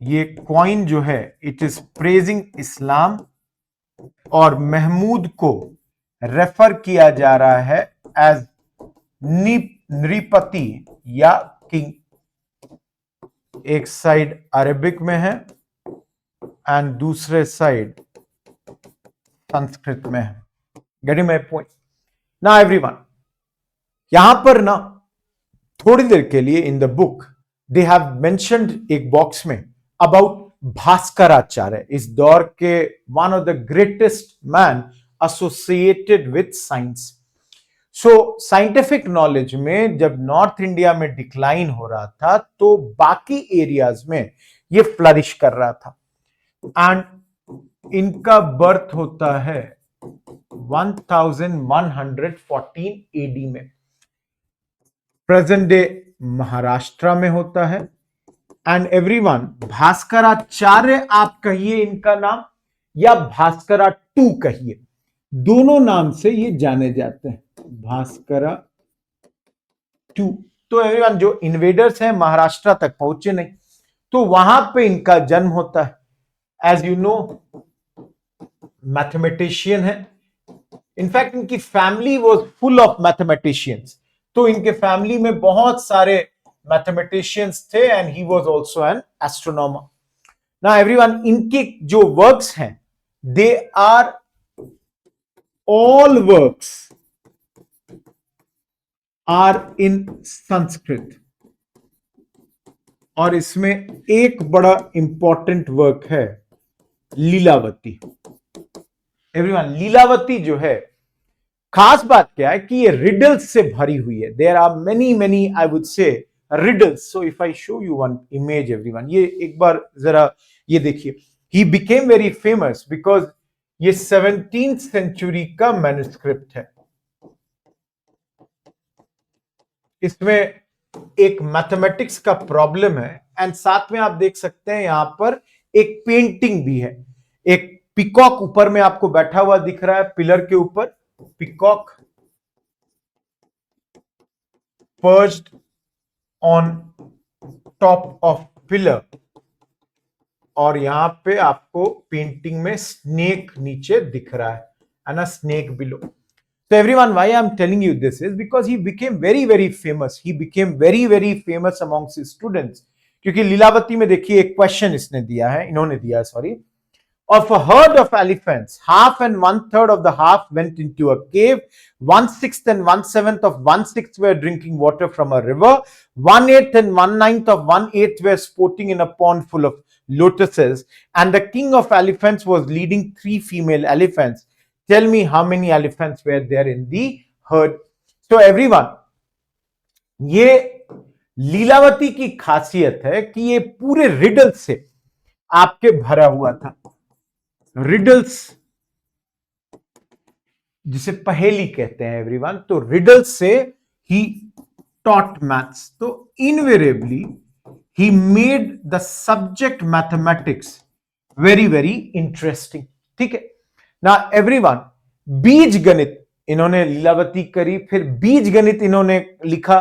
A: ये coin जो है इट इज प्रेजिंग इस्लाम और महमूद को रेफर किया जा रहा है एज नृपति या किंग। एक साइड अरेबिक में है एंड दूसरे साइड संस्कृत में है। Getting my point? Now everyone, यहां पर ना थोड़ी देर के लिए in the book they have mentioned एक बॉक्स में अबाउट भास्कराचार्य, इस दौर के one of the greatest man associated with science. So scientific knowledge में जब नॉर्थ इंडिया में डिक्लाइन हो रहा था तो बाकी एरियाज में ये फ्लरिश कर रहा था, एंड इनका बर्थ होता है 1114 एडी में, प्रेजेंट डे महाराष्ट्र में होता है। एंड एवरीवन, भास्कराचार्य आप कहिए इनका नाम या भास्करा टू कहिए, दोनों नाम से ये जाने जाते हैं, भास्करा टू। तो एवरीवन, जो इन्वेडर्स हैं महाराष्ट्र तक पहुंचे नहीं, तो वहां पे इनका जन्म होता है। एज यू नो, मैथमेटिशियन है, इनफैक्ट इनकी family was full of mathematicians, तो इनके फैमिली में बहुत सारे मैथमेटिशियंस थे and he was also an astronomer. Now everyone, इनके जो वर्क्स हैं they are all works are in Sanskrit, और इसमें एक बड़ा इंपॉर्टेंट वर्क है लीलावती। एवरीवन, लीलावती जो है, खास बात क्या है कि ये रिडल्स से भरी हुई है। There are many many I would say riddles. So if I show you one image everyone, ये एक बार जरा ये देखिए। He became very famous because ये 17th सेंचुरी का मैन्युस्क्रिप्ट है। इसमें एक मैथमेटिक्स का प्रॉब्लम है एंड साथ में आप देख सकते हैं यहां पर एक पेंटिंग भी है। एक पिकॉक ऊपर में आपको बैठा हुआ दिख रहा है पिलर के ऊपर, peacock perched on top of pillar, और यहां पे आपको पेंटिंग में स्नेक नीचे दिख रहा है and a snake below. So everyone, why I'm telling you this is because he became very very famous. He became very very famous amongst his students. क्योंकि लीलावती में देखिए एक क्वेश्चन इसने दिया है, इन्होंने दिया है, sorry. Of a herd of elephants, half and 1/3 of the half went into a cave, 1/6 and 1/7 of 1/6 were drinking water from a river, 1/8 and 1/9 of 1/8 were sporting in a pond full of lotuses, and the king of elephants was leading 3 female elephants. Tell me how many elephants were there in the herd. So everyone, ये लीलावती की खासियत है कि ये पूरे riddle से आपके भरा हुआ था। रिडल्स जिसे पहेली कहते हैं एवरीवन, तो रिडल्स से ही टॉट मैथ्स। तो invariably he made the subject mathematics very very interesting. ठीक है ना एवरीवन, बीज गणित इन्होंने लीलावती करी, फिर बीज गणित इन्होंने लिखा,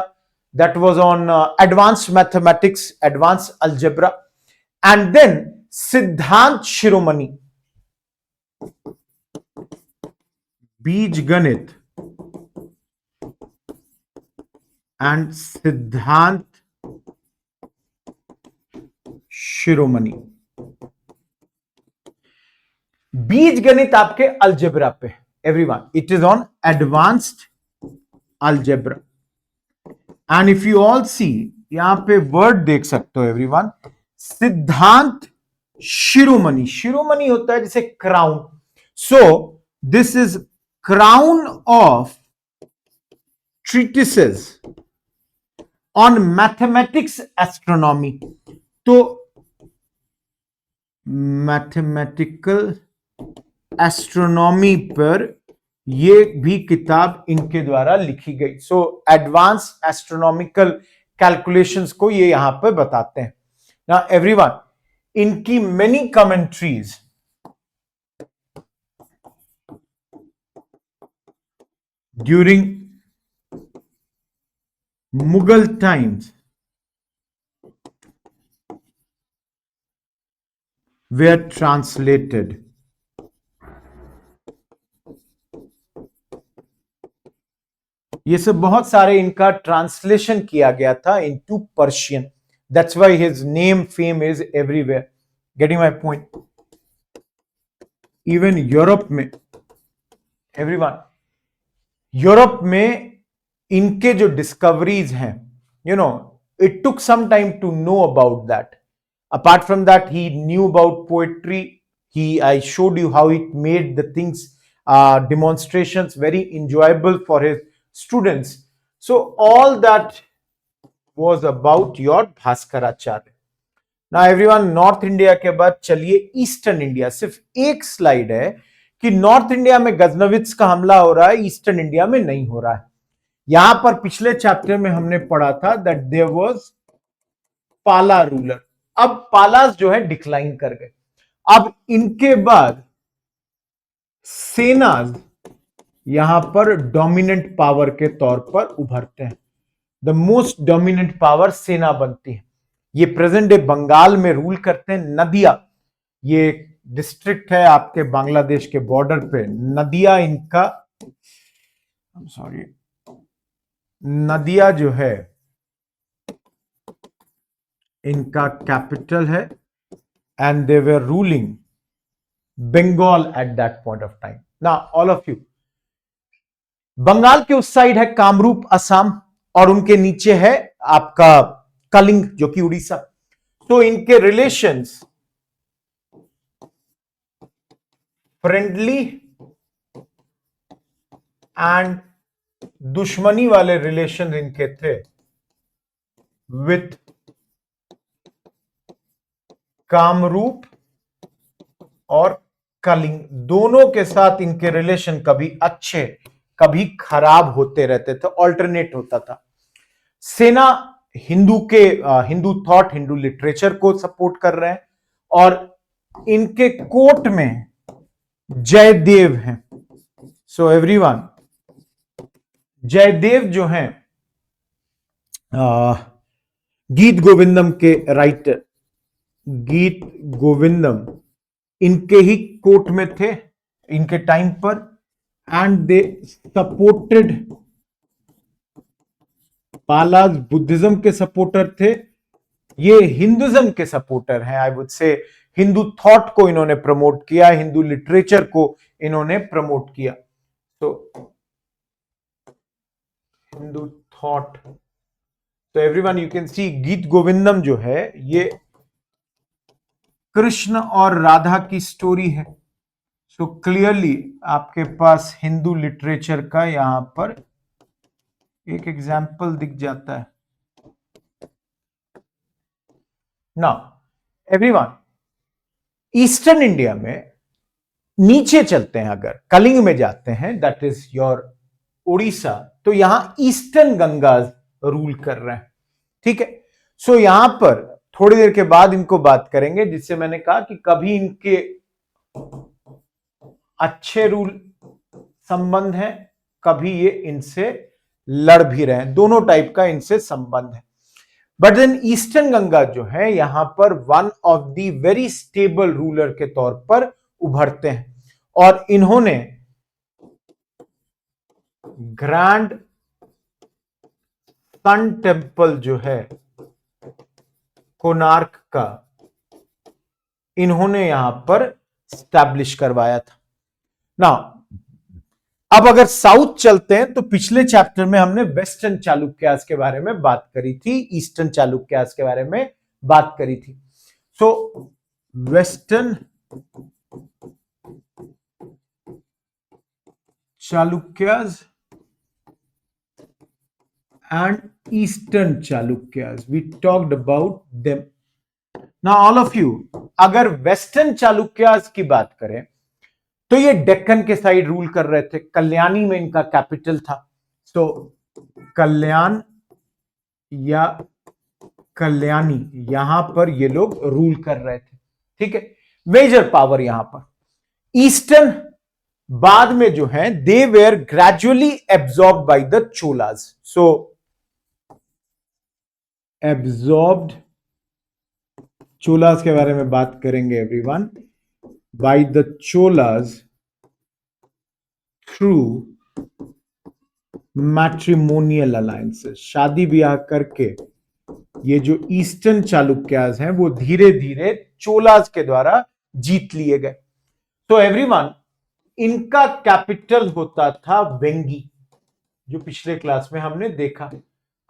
A: that was on advanced mathematics, advanced algebra, and then Siddhanta Shiromani, बीज गणित एंड सिद्धांत शिरोमणि। बीज गणित आपके अलजेब्रा पे, everyone it is on advanced algebra. And if you all see, यहां पे वर्ड देख सकते हो एवरीवन, सिद्धांत शिरोमणि, शिरोमणि होता है जैसे crown, so this is crown of treatises on mathematics astronomy. तो मैथमेटिकल एस्ट्रोनॉमी पर ये भी किताब इनके द्वारा लिखी गई। सो एडवांस एस्ट्रोनॉमिकल कैलकुलेशंस को ये यहां पर बताते हैं ना एवरीवन। इनकी many commentaries during Mughal times were translated. ये सब बहुत सारे इनका ट्रांसलेशन किया गया था into Persian, that's why his name fame is everywhere. Getting my point? Even Europe में एवरीवन, यूरोप में इनके जो डिस्कवरीज हैं, you know, it took some time to know about that. Apart from that, he knew about poetry. I showed you how it made the things, demonstrations very enjoyable for his students. So all that was about your Bhaskaracharya. Now everyone, North India के बाद चलिए eastern India. सिर्फ एक slide है कि north India में गजनवित्स का हमला हो रहा है, ईस्टर्न इंडिया में नहीं हो रहा है। यहां पर पिछले चैप्टर में हमने पढ़ा था दैट देयर वाज पाला रूलर। अब पालास जो है डिक्लाइन कर गए। अब इनके बाद सेनाज यहां पर डोमिनेंट पावर के तौर पर उभरते हैं। द मोस्ट डोमिनेंट पावर सेना बनती है। ये प्रेजेंट डे बंगाल में रूल करते हैं। नदिया, ये डिस्ट्रिक्ट है आपके बांग्लादेश के बॉर्डर पे। नदिया इनका, सॉरी, नदिया जो है इनका कैपिटल है, and they were ruling Bengal at that point of time. ना ऑल ऑफ यू, बंगाल के उस साइड है कामरूप असम, और उनके नीचे है आपका कलिंग जो कि उड़ीसा। तो इनके रिलेशंस फ्रेंडली एंड दुश्मनी वाले रिलेशन इनके थे विथ कामरूप और कलिंग। दोनों के साथ इनके रिलेशन कभी अच्छे कभी खराब होते रहते थे, ऑल्टरनेट होता था। सेना हिंदू थॉट, हिंदू लिटरेचर को सपोर्ट कर रहे हैं, और इनके कोर्ट में जयदेव हैं। सो एवरीवन, जयदेव जो हैं गीत गोविंदम के राइटर, गीत गोविंदम इनके ही कोर्ट में थे इनके टाइम पर, and they supported Palas. Buddhism के सपोर्टर थे, ये हिंदुज्म के सपोर्टर हैं। आई वुड से हिंदू थॉट को इन्होंने प्रमोट किया, हिंदू लिटरेचर को इन्होंने प्रमोट किया। तो हिंदू थॉट, तो एवरीवन यू कैन सी गीत गोविंदम जो है ये कृष्ण और राधा की स्टोरी है। सो क्लियरली आपके पास हिंदू लिटरेचर का यहां पर एक एग्जाम्पल दिख जाता है। नाउ एवरीवन, ईस्टर्न इंडिया में नीचे चलते हैं, अगर कलिंग में जाते हैं, दैट इज योर उड़ीसा, तो यहां ईस्टर्न गंगाज रूल कर रहे हैं। ठीक है, सो यहां पर थोड़ी देर के बाद इनको बात करेंगे, जिससे मैंने कहा कि कभी इनके अच्छे रूल संबंध है, कभी ये इनसे लड़ भी रहे हैं, दोनों टाइप का इनसे संबंध है। बट देन ईस्टर्न गंगा जो है यहां पर one of the very stable ruler के तौर पर उभरते हैं, और इन्होंने ग्रैंड सन टेम्पल जो है कोणार्क का, इन्होंने यहां पर स्टैब्लिश करवाया था। नाउ अब अगर साउथ चलते हैं तो पिछले चैप्टर में हमने वेस्टर्न चालुक्यास के बारे में बात करी थी, ईस्टर्न चालुक्यास के बारे में बात करी थी। सो western Chalukyas and Eastern Chalukyas. We talked about them. Now all of you, अगर वेस्टर्न चालुक्यास की बात करें तो ये डेक्कन के साइड रूल कर रहे थे, कल्याणी में इनका कैपिटल था। तो कल्याण या कल्याणी, यहां पर ये लोग रूल कर रहे थे, ठीक है, मेजर पावर यहां पर। ईस्टर्न बाद में जो है they were gradually absorb by the Cholas. So absorbed, Cholas के बारे में बात करेंगे everyone, by the Cholas through matrimonial alliances, शादी ब्याह करके ये जो ईस्टर्न चालुक्यास हैं वो धीरे धीरे चोलाज के द्वारा जीत लिए गए। तो एवरीवन, इनका कैपिटल होता था वेंगी, जो पिछले क्लास में हमने देखा।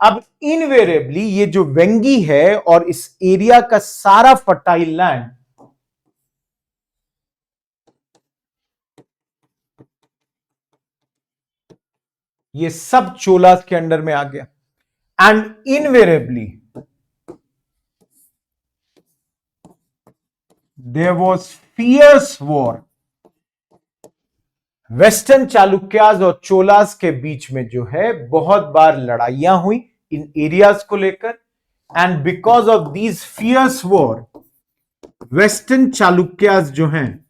A: अब इनवेरिएबली ये जो वेंगी है और इस एरिया का सारा फर्टाइल लैंड ये सब चोलास के अंडर में आ गया, and invariably there was fierce war. Western Chalukyas और चोलास के बीच में जो है बहुत बार लड़ाइयां हुई इन एरियाज को लेकर, and because of these fierce war western Chalukyas जो हैं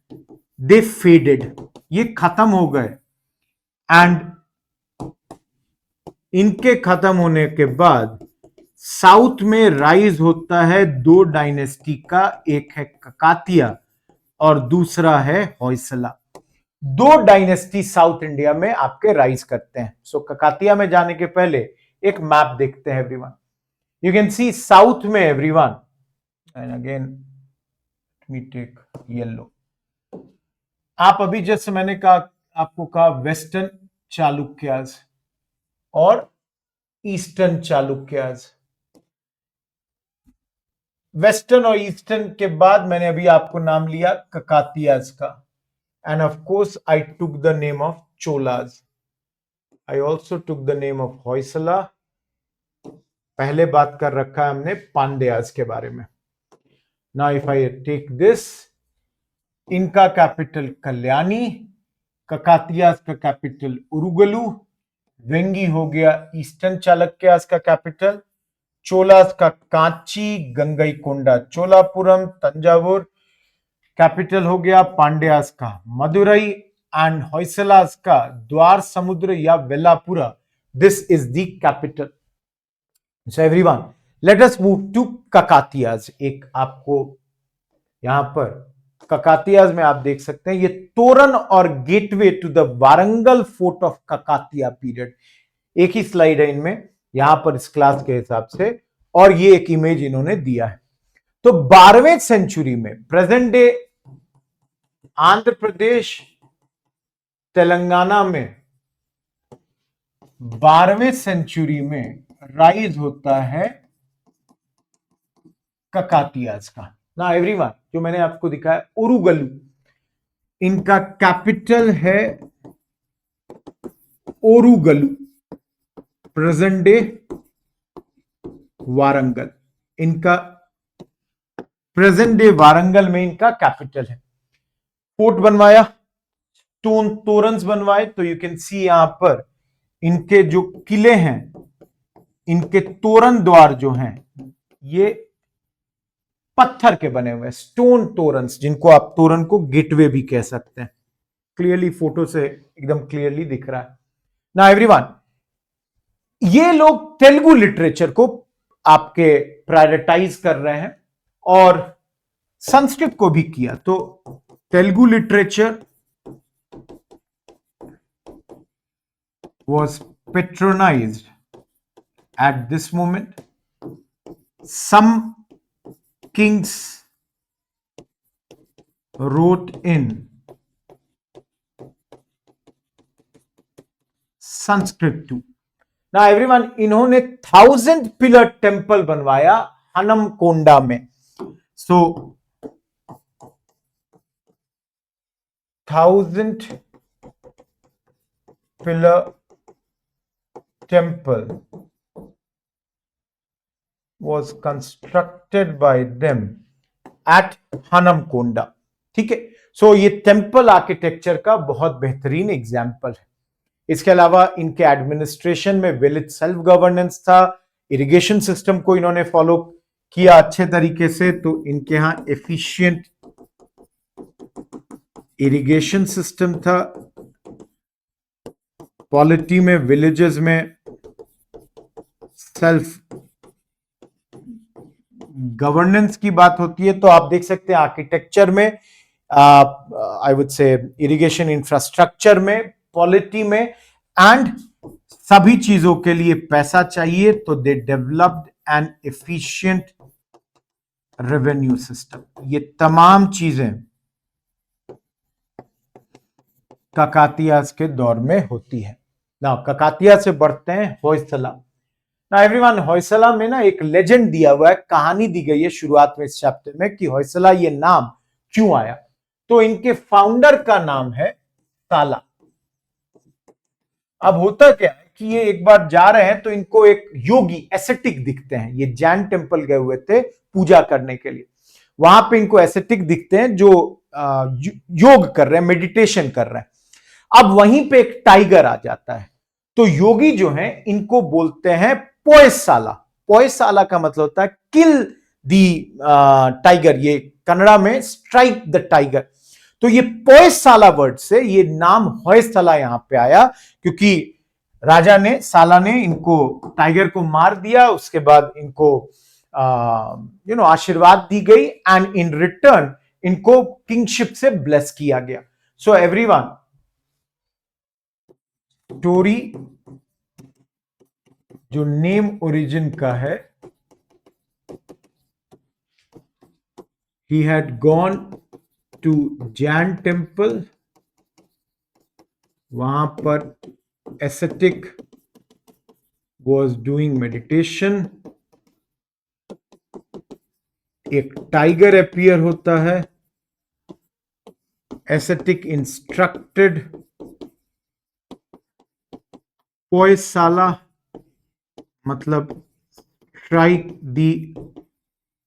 A: दे फेडेड, ये खत्म हो गए। एंड इनके खत्म होने के बाद साउथ में राइज होता है दो डायनेस्टी का, एक है ककातिया और दूसरा है होयसला। दो डायनेस्टी साउथ इंडिया में आपके राइज करते हैं। सो ककातिया में जाने के पहले एक मैप देखते हैं everyone. You can see south में everyone, and again me take yellow. आप अभी जैसे मैंने कहा, आपको कहा वेस्टर्न चालुक्यास और ईस्टर्न चालुक्यास। वेस्टर्न और ईस्टर्न के बाद मैंने अभी आपको नाम लिया ककातियास का, and of course I took the name of Cholas. I also took the name of Hoysala. पहले बात कर रखा है हमने पांड्यास के बारे में। Now if I take this, इनका कैपिटल कल्याणी, ककातियास का कैपिटल उरुगलू, वेंगी हो गया ईस्टर्न चालुक्यास का कैपिटल, चोलास का कांची, गंगईकोंडा चोलापुरम, तंजावुर कैपिटल हो गया, पांड्यास का मदुरई, एंड होयसलास का द्वार समुद्र या Velapura. This is the capital. So everyone, let us move to Kakatiyas. एक आपको यहां पर ककातियास में आप देख सकते हैं ये तोरण और gateway to the Warangal fort of Kakatiya period. एक ही स्लाइड है इनमें यहां पर इस क्लास के हिसाब से, और ये एक इमेज इन्होंने दिया है। तो 12वें सेंचुरी में प्रेजेंट डे आंध्र प्रदेश, तेलंगाना में 12वें सेंचुरी में राइज होता है ककातियास का। ना एवरीवन, जो मैंने आपको दिखाया उरुगलू, इनका कैपिटल है ओरुगलू, प्रेजेंट डे वारंगल। इनका प्रेजेंट डे वारंगल में इनका कैपिटल है। फोर्ट बनवाया, तोरन्स बनवाए, तो यू कैन सी यहां पर इनके जो किले हैं, इनके तोरण द्वार जो हैं, ये पत्थर के बने हुए स्टोन तोरन्स, जिनको आप तोरण को गेटवे भी कह सकते हैं। क्लियरली फोटो से एकदम क्लियरली दिख रहा है ना एवरीवन। ये लोग तेलुगु लिटरेचर को आपके प्रायोरिटाइज कर रहे हैं और संस्कृत को भी किया। तो Telugu literature was patronized at this moment. Some kings wrote in Sanskrit too. Now everyone, इन्होंने 1000 पिलर टेम्पल बनवाया हनमकोंडा में। So 1000 pillar temple was constructed by them at Hanamkonda. ठीक है, सो ये टेम्पल आर्किटेक्चर का बहुत बेहतरीन एग्जाम्पल है। इसके अलावा इनके एडमिनिस्ट्रेशन में विलेज सेल्फ गवर्नेंस था, इरिगेशन सिस्टम को इन्होंने फॉलो किया अच्छे तरीके से। तो इनके यहां एफिशिएंट इरिगेशन सिस्टम था। पॉलिटी में, विलेजेस में सेल्फ गवर्नेंस की बात होती है तो आप देख सकते हैं आर्किटेक्चर में, आई वुड से इरिगेशन इंफ्रास्ट्रक्चर में, पॉलिटी में, एंड सभी चीजों के लिए पैसा चाहिए तो they developed N efficient revenue system. ये तमाम चीजें ककातियास के दौर में होती है ना। ककातिया से बढ़ते हैं होयसला। ना एवरीवन, होयसला में ना एक लेजेंड दिया हुआ है, कहानी दी गई है शुरुआत में इस चैप्टर में कि होयसला ये नाम क्यों आया। तो इनके फाउंडर का नाम है साला। अब होता क्या है कि ये एक बार जा रहे हैं तो इनको एक योगी एसेटिक दिखते हैं। ये जैन टेम्पल गए हुए थे पूजा करने के लिए, वहां पे इनको एसेटिक दिखते हैं जो योग कर रहे हैं, मेडिटेशन कर रहे हैं। अब वहीं पे एक टाइगर आ जाता है, तो योगी जो है इनको बोलते हैं पोयसाला। पोयसाला का मतलब होता है किल दी टाइगर, ये कन्नड़ा में स्ट्राइक द टाइगर। तो ये पोयसाला वर्ड से ये नाम होयसला यहां पे आया, क्योंकि राजा ने, साला ने इनको टाइगर को मार दिया। उसके बाद इनको आशीर्वाद दी गई एंड इन रिटर्न इनको किंगशिप से ब्लेस किया गया। सो एवरीवन, स्टोरी जो नेम ओरिजिन का है, he had gone to Jain temple, वहां पर ascetic was doing meditation, एक टाइगर अपीयर होता है, ascetic instructed पोयसाला, मतलब strike the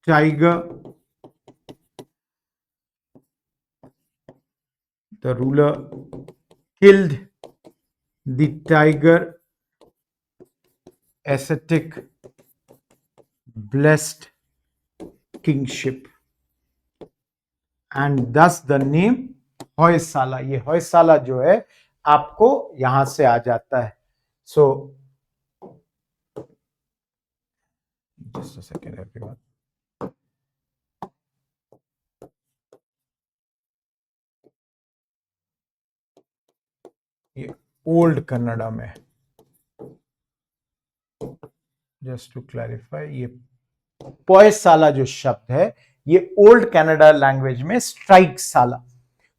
A: tiger, the ruler killed the tiger, ascetic blessed kingship and thus the name Hoysala. ये होयसाला जो है आपको यहां से आ जाता है। So just a second everyone, ये ओल्ड कन्नड़ा में, जस्ट टू क्लैरिफाई, ये पोयसाला जो शब्द है ये ओल्ड कनाडा लैंग्वेज में स्ट्राइक साला।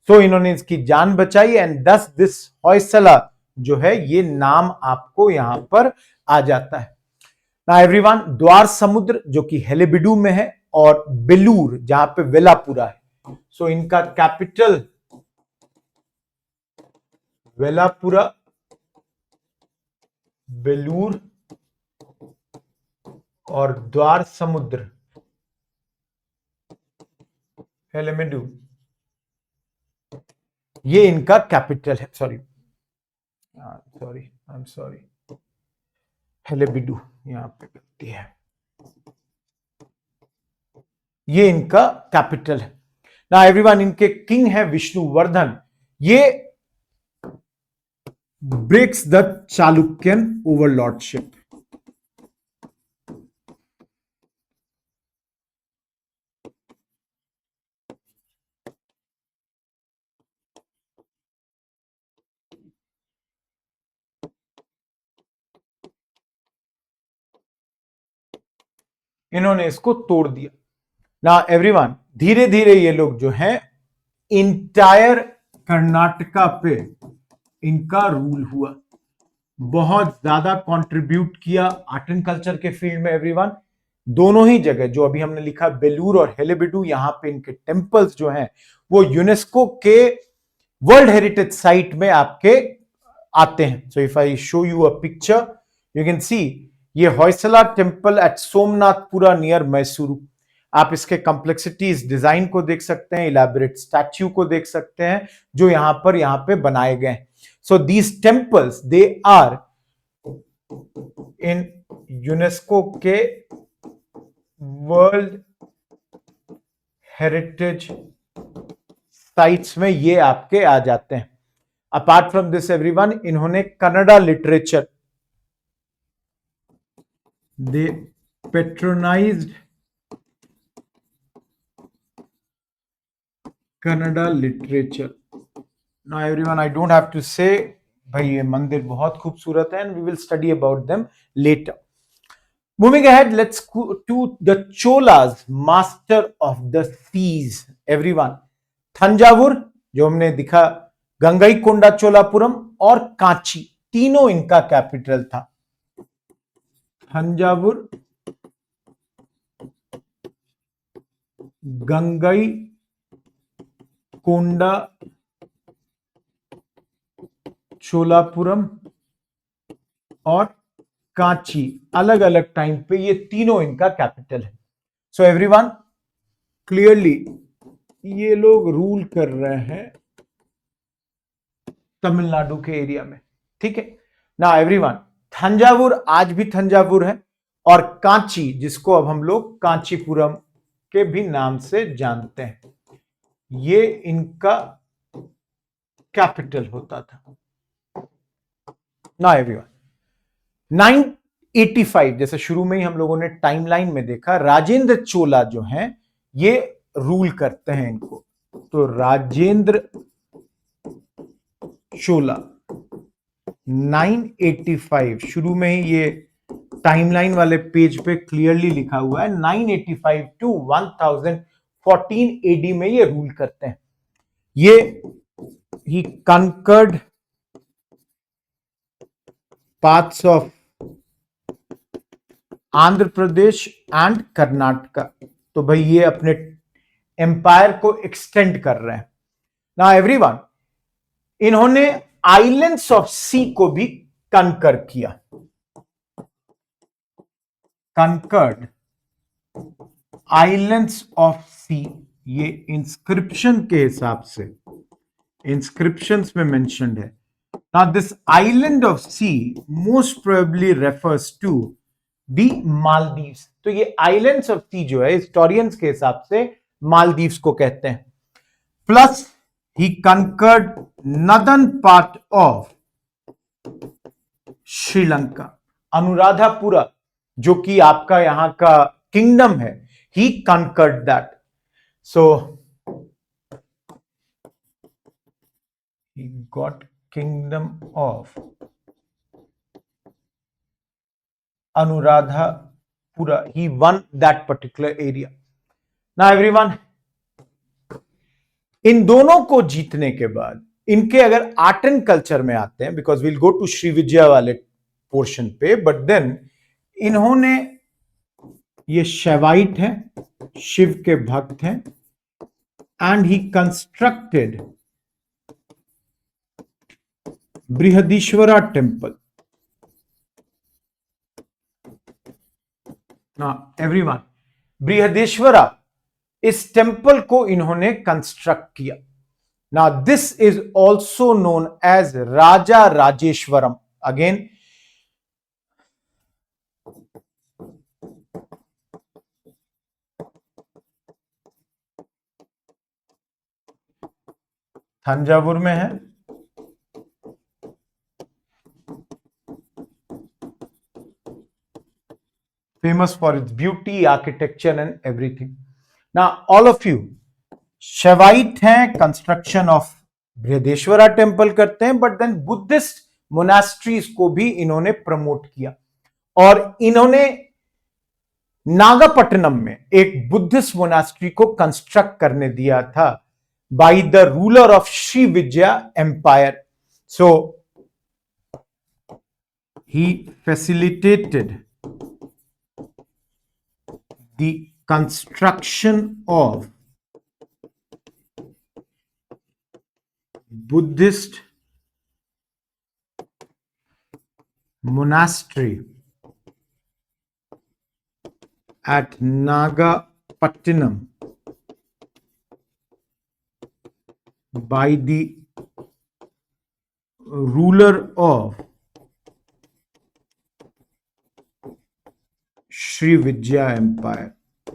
A: तो इन्होंने इसकी जान बचाई एंड दस दिस होयसला जो है ये नाम आपको यहां पर आ जाता है ना एवरीवन। द्वार समुद्र जो कि हेलेबिडू में है, और बेलूर जहां पे वेलापुरा है। सो इनका कैपिटल वेलापुरा, बेलूर और द्वार समुद्र हेलेबिडू, ये इनका कैपिटल है। सॉरी आई एम सॉरी, हेलेबिडू यहां पे गलती है। ये इनका कैपिटल है। ना एवरीवन, इनके किंग है विष्णुवर्धन। ये ब्रेक्स द चालुक्यन ओवरलॉर्डशिप। इन्होंने इसको तोड़ दिया। ना एवरीवन, धीरे धीरे ये लोग जो हैं इंटायर कर्नाटका पे इनका रूल हुआ। बहुत ज्यादा कंट्रीब्यूट किया आर्ट एंड कल्चर के फील्ड में एवरीवन। दोनों ही जगह जो अभी हमने लिखा बेलूर और हेलेबिडू, यहां पे इनके टेम्पल्स जो हैं वो यूनेस्को के वर्ल्ड हेरिटेज साइट में आपके आते हैं। So if I show you a picture, you can see ये Hoysala temple at Somanathapura near Mysuru. आप इसके कॉम्प्लेक्सिटीज डिजाइन को देख सकते हैं, इलैबोरेट स्टैच्यू को देख सकते हैं जो यहां पे बनाए गए हैं। So these temples they are in UNESCO के वर्ल्ड हेरिटेज साइट्स में, ये आपके आ जाते हैं। अपार्ट फ्रॉम दिस एवरीवन, इन्होंने Kannada literature, they patronized Kannada literature. Now everyone, I don't have to say भाई ये मंदिर बहुत खूबसूरत है, and we will study about them later. Moving ahead, let's go to the Cholas, master of the seas. Everyone, Thanjavur जो हमने दिखा, गंगईकोंडा चोलापुरम और कांची, तीनों इनका कैपिटल था। थंजावुर, गंगईकोंडा चोलापुरम और कांची, अलग अलग टाइम पे ये तीनों इनका कैपिटल है। सो एवरीवन, क्लियरली ये लोग रूल कर रहे हैं तमिलनाडु के एरिया में, ठीक है ना एवरीवन। थंजावुर आज भी थंजावुर है, और कांची जिसको अब हम लोग कांचीपुरम के भी नाम से जानते हैं, ये इनका कैपिटल होता था ना एवरीवन। 985, जैसे शुरू में ही हम लोगों ने टाइमलाइन में देखा, राजेंद्र चोला जो हैं ये रूल करते हैं इनको। तो राजेंद्र चोला 985, शुरू में ही ये टाइमलाइन वाले पेज पे क्लियरली लिखा हुआ है, 985 टू 1014 एडी में ये रूल करते हैं। ये ही conquered parts of Andhra Pradesh and Karnataka. तो भाई ये अपने एम्पायर को एक्सटेंड कर रहे हैं ना एवरीवन। इन्होंने आइलैंड्स ऑफ सी को भी कंकर किया, कंकर्ड आइलैंड्स ऑफ सी। ये इंस्क्रिप्शन के हिसाब से, इंस्क्रिप्शंस में मेंशन्ड है। Now this island of sea most probably refers to the Maldives. तो ये islands of sea जो है हिस्टोरियंस के हिसाब से मालदीव्स को कहते हैं। Plus he conquered northern part of Sri Lanka, Anuradhapura जो कि आपका यहां का किंगडम है, he conquered that. So he got kingdom of Anuradhapura. He won that particular area. Now everyone, इन दोनों को जीतने के बाद इनके अगर आर्ट एंड कल्चर में आते हैं, because will go to Srivijaya वाले पोर्शन पे, बट देन इन्होंने, ये शैवाइट है, शिव के भक्त हैं, and he constructed Brihadeeswara temple. Everyone, Brihadeeswara, इस टेम्पल को इन्होंने कंस्ट्रक्ट किया। ना this is also known as Raja Rajeshwaram. Again Thanjavur में है। Famous for its beauty, architecture and everything. Now all of you Shaivite हैं, कंस्ट्रक्शन ऑफ बृहदेश्वरा टेम्पल करते हैं, बट देन बुद्धिस्ट मोनास्ट्रीज को भी इन्होंने प्रमोट किया। और इन्होंने नागापट्टनम में एक बुद्धिस्ट मोनास्ट्री को कंस्ट्रक्ट करने दिया था by the ruler of Srivijaya empire. So he facilitated the construction of Buddhist monastery at Nagapattinam by the ruler of Srivijaya empire.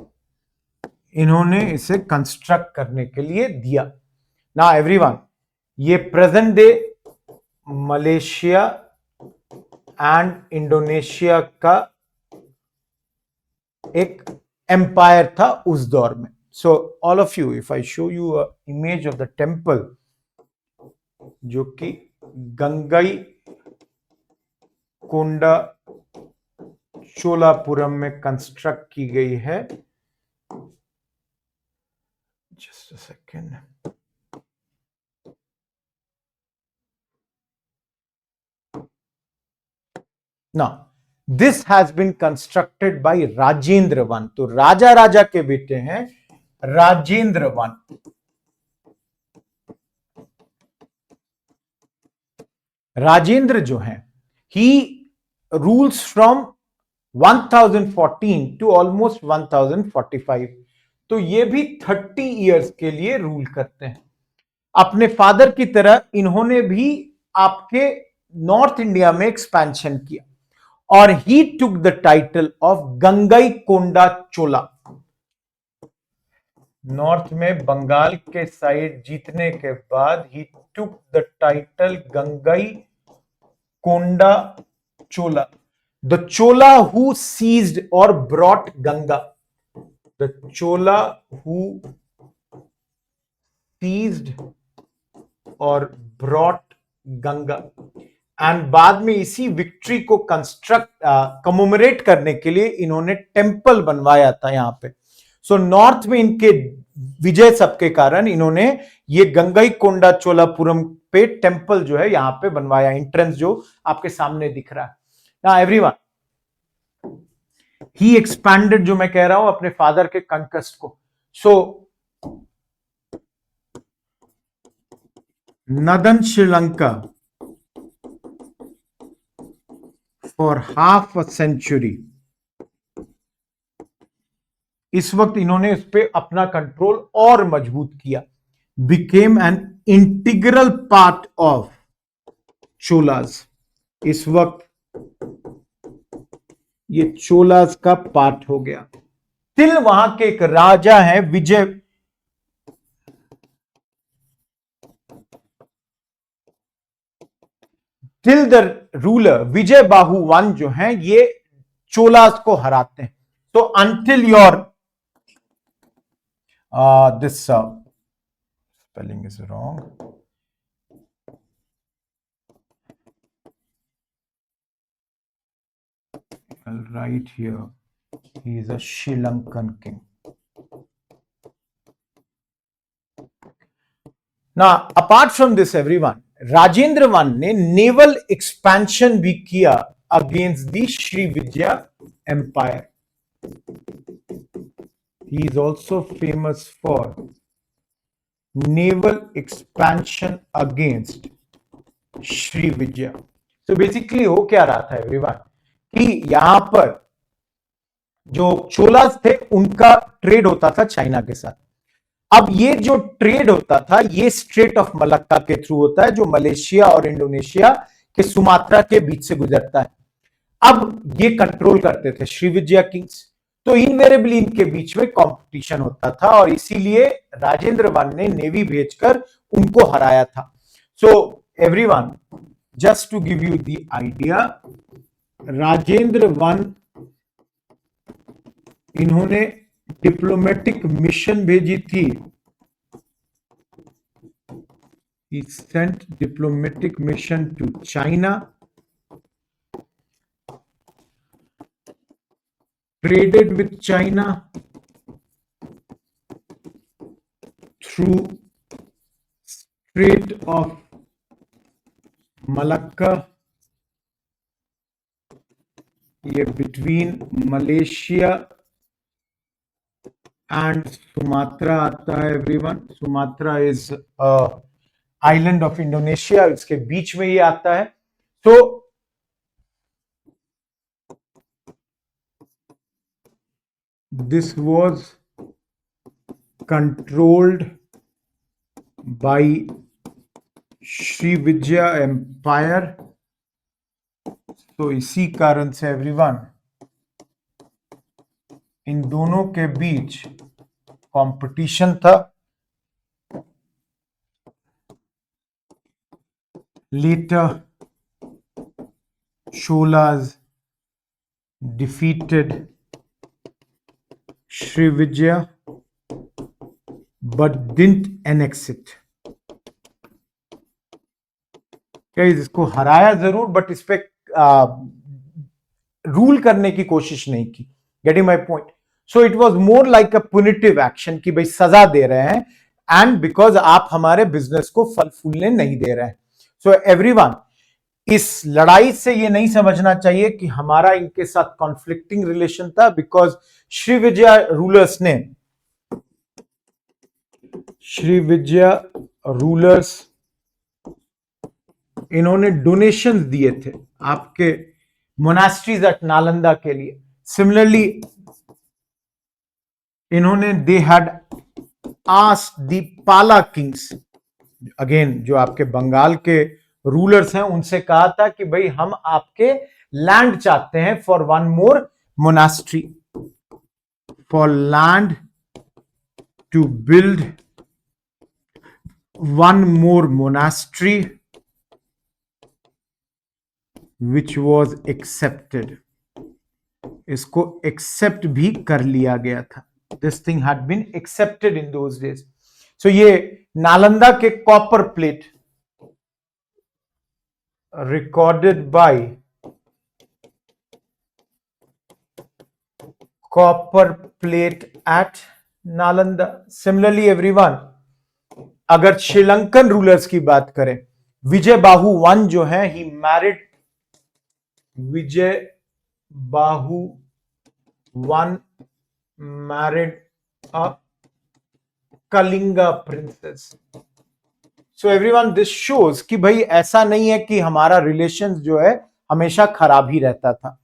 A: इन्होंने इसे कंस्ट्रक्ट करने के लिए दिया। ना एवरीवन, ये present day Malaysia and Indonesia का एक एम्पायर था उस दौर में। सो all of you, if I show you a image of the temple जो कि गंगई कोंडा चोलापुरम में कंस्ट्रक्ट की गई है। Just a second. Now this has been constructed by Rajendra one. तो राजा के बेटे हैं राजेंद्र वन। राजेंद्र जो हैं, ही रूल्स फ्रॉम 1014 टू ऑलमोस्ट 1045। तो ये भी 30 इयर्स के लिए रूल करते हैं। अपने फादर की तरह इन्होंने भी आपके नॉर्थ इंडिया में एक्सपेंशन किया और he took the title of Gangai Konda Chola. North में बंगाल के साइड जीतने के बाद he took the title Gangai Konda Chola. The Chola who seized or brought Ganga. The Chola who seized or brought Ganga. And बाद में इसी विक्ट्री को कमोमरेट करने के लिए इन्होंने टेम्पल बनवाया था यहां पे। सो नॉर्थ में इनके विजय सब के कारण इन्होंने ये गंगई कोंडा चोलापुरम पे टेम्पल जो है यहां पे बनवाया। एंट्रेंस जो आपके सामने दिख रहा है ना एवरीवन। ही एक्सपैंडेड, जो मैं कह रहा हूं, अपने फादर के कंक्वेस्ट को। So northern Sri Lanka for half a century, इस वक्त इन्होंने इस पे अपना कंट्रोल और मजबूत किया। Became an integral part of Cholas. इस वक्त ये चोलास का पार्ट हो गया। तिल वहां के एक राजा है विजय, तिल the ruler Vijay Bahu one जो है ये चोलास को हराते हैं। तो until your this spelling is wrong. I'll write here, he is a Sri Lankan king. Now, apart from this, everyone, Rajendra one ने नेवल एक्सपेंशन भी किया against the Srivijaya empire. He is also famous for naval expansion against Srivijaya. तो basically हो क्या रहा था everyone कि यहां पर जो चोलास थे उनका ट्रेड होता था चाइना के साथ। अब ये जो ट्रेड होता था ये स्ट्रेट ऑफ मलक्का के थ्रू होता है जो मलेशिया और इंडोनेशिया के सुमात्रा के बीच से गुजरता है। अब ये कंट्रोल करते थे श्री विजया किंग्स। तो इनवेरेबली इनके बीच में कंपटीशन होता था और इसीलिए राजेंद्र वन ने नेवी भेजकर उनको हराया था. So everyone, just to give you the idea, Rajendra one इन्होंने डिप्लोमेटिक मिशन भेजी थी. He sent diplomatic mission to China, traded with China through Strait of Malacca. ये between Malaysia and Sumatra आता है everyone. Sumatra is island of Indonesia. इसके बीच में ये आता है. तो this was controlled by Srivijaya empire. तो इसी कारण से एवरीवन इन दोनों के बीच कंपटीशन था. Later, Cholas defeated Srivijaya but didn't annex it. क्या इसको हराया जरूर बट इस पे रूल करने की कोशिश नहीं की. Getting my point. So it was more like a पुनिटिव action कि भाई सजा दे रहे हैं एंड बिकॉज आप हमारे बिजनेस को फल फूलने नहीं दे रहे हैं. सो एवरीवन, इस लड़ाई से ये नहीं समझना चाहिए कि हमारा इनके साथ कॉन्फ्लिक्टिंग रिलेशन था, बिकॉज श्रीविजय रूलर्स इन्होंने डोनेशन दिए थे आपके मोनास्ट्रीज एट नालंदा के लिए. सिमिलरली इन्होंने दे हैड आस्क्ड द पाला किंग्स, अगेन जो आपके बंगाल के रूलर्स हैं, उनसे कहा था कि भाई हम आपके लैंड चाहते हैं for one more monastery, for land to build one more monastery which was accepted. इसको एक्सेप्ट भी कर लिया गया था. This thing had been accepted in those days. So ये नालंदा के copper plate recorded by copper plate at Nalanda. Similarly everyone, अगर Sri Lankan rulers की बात करें, विजय बाहु वन जो है, he married Vijay Bahu one married a Kalinga princess. So everyone, this shows कि भाई ऐसा नहीं है कि हमारा रिलेशन जो है हमेशा खराब ही रहता था,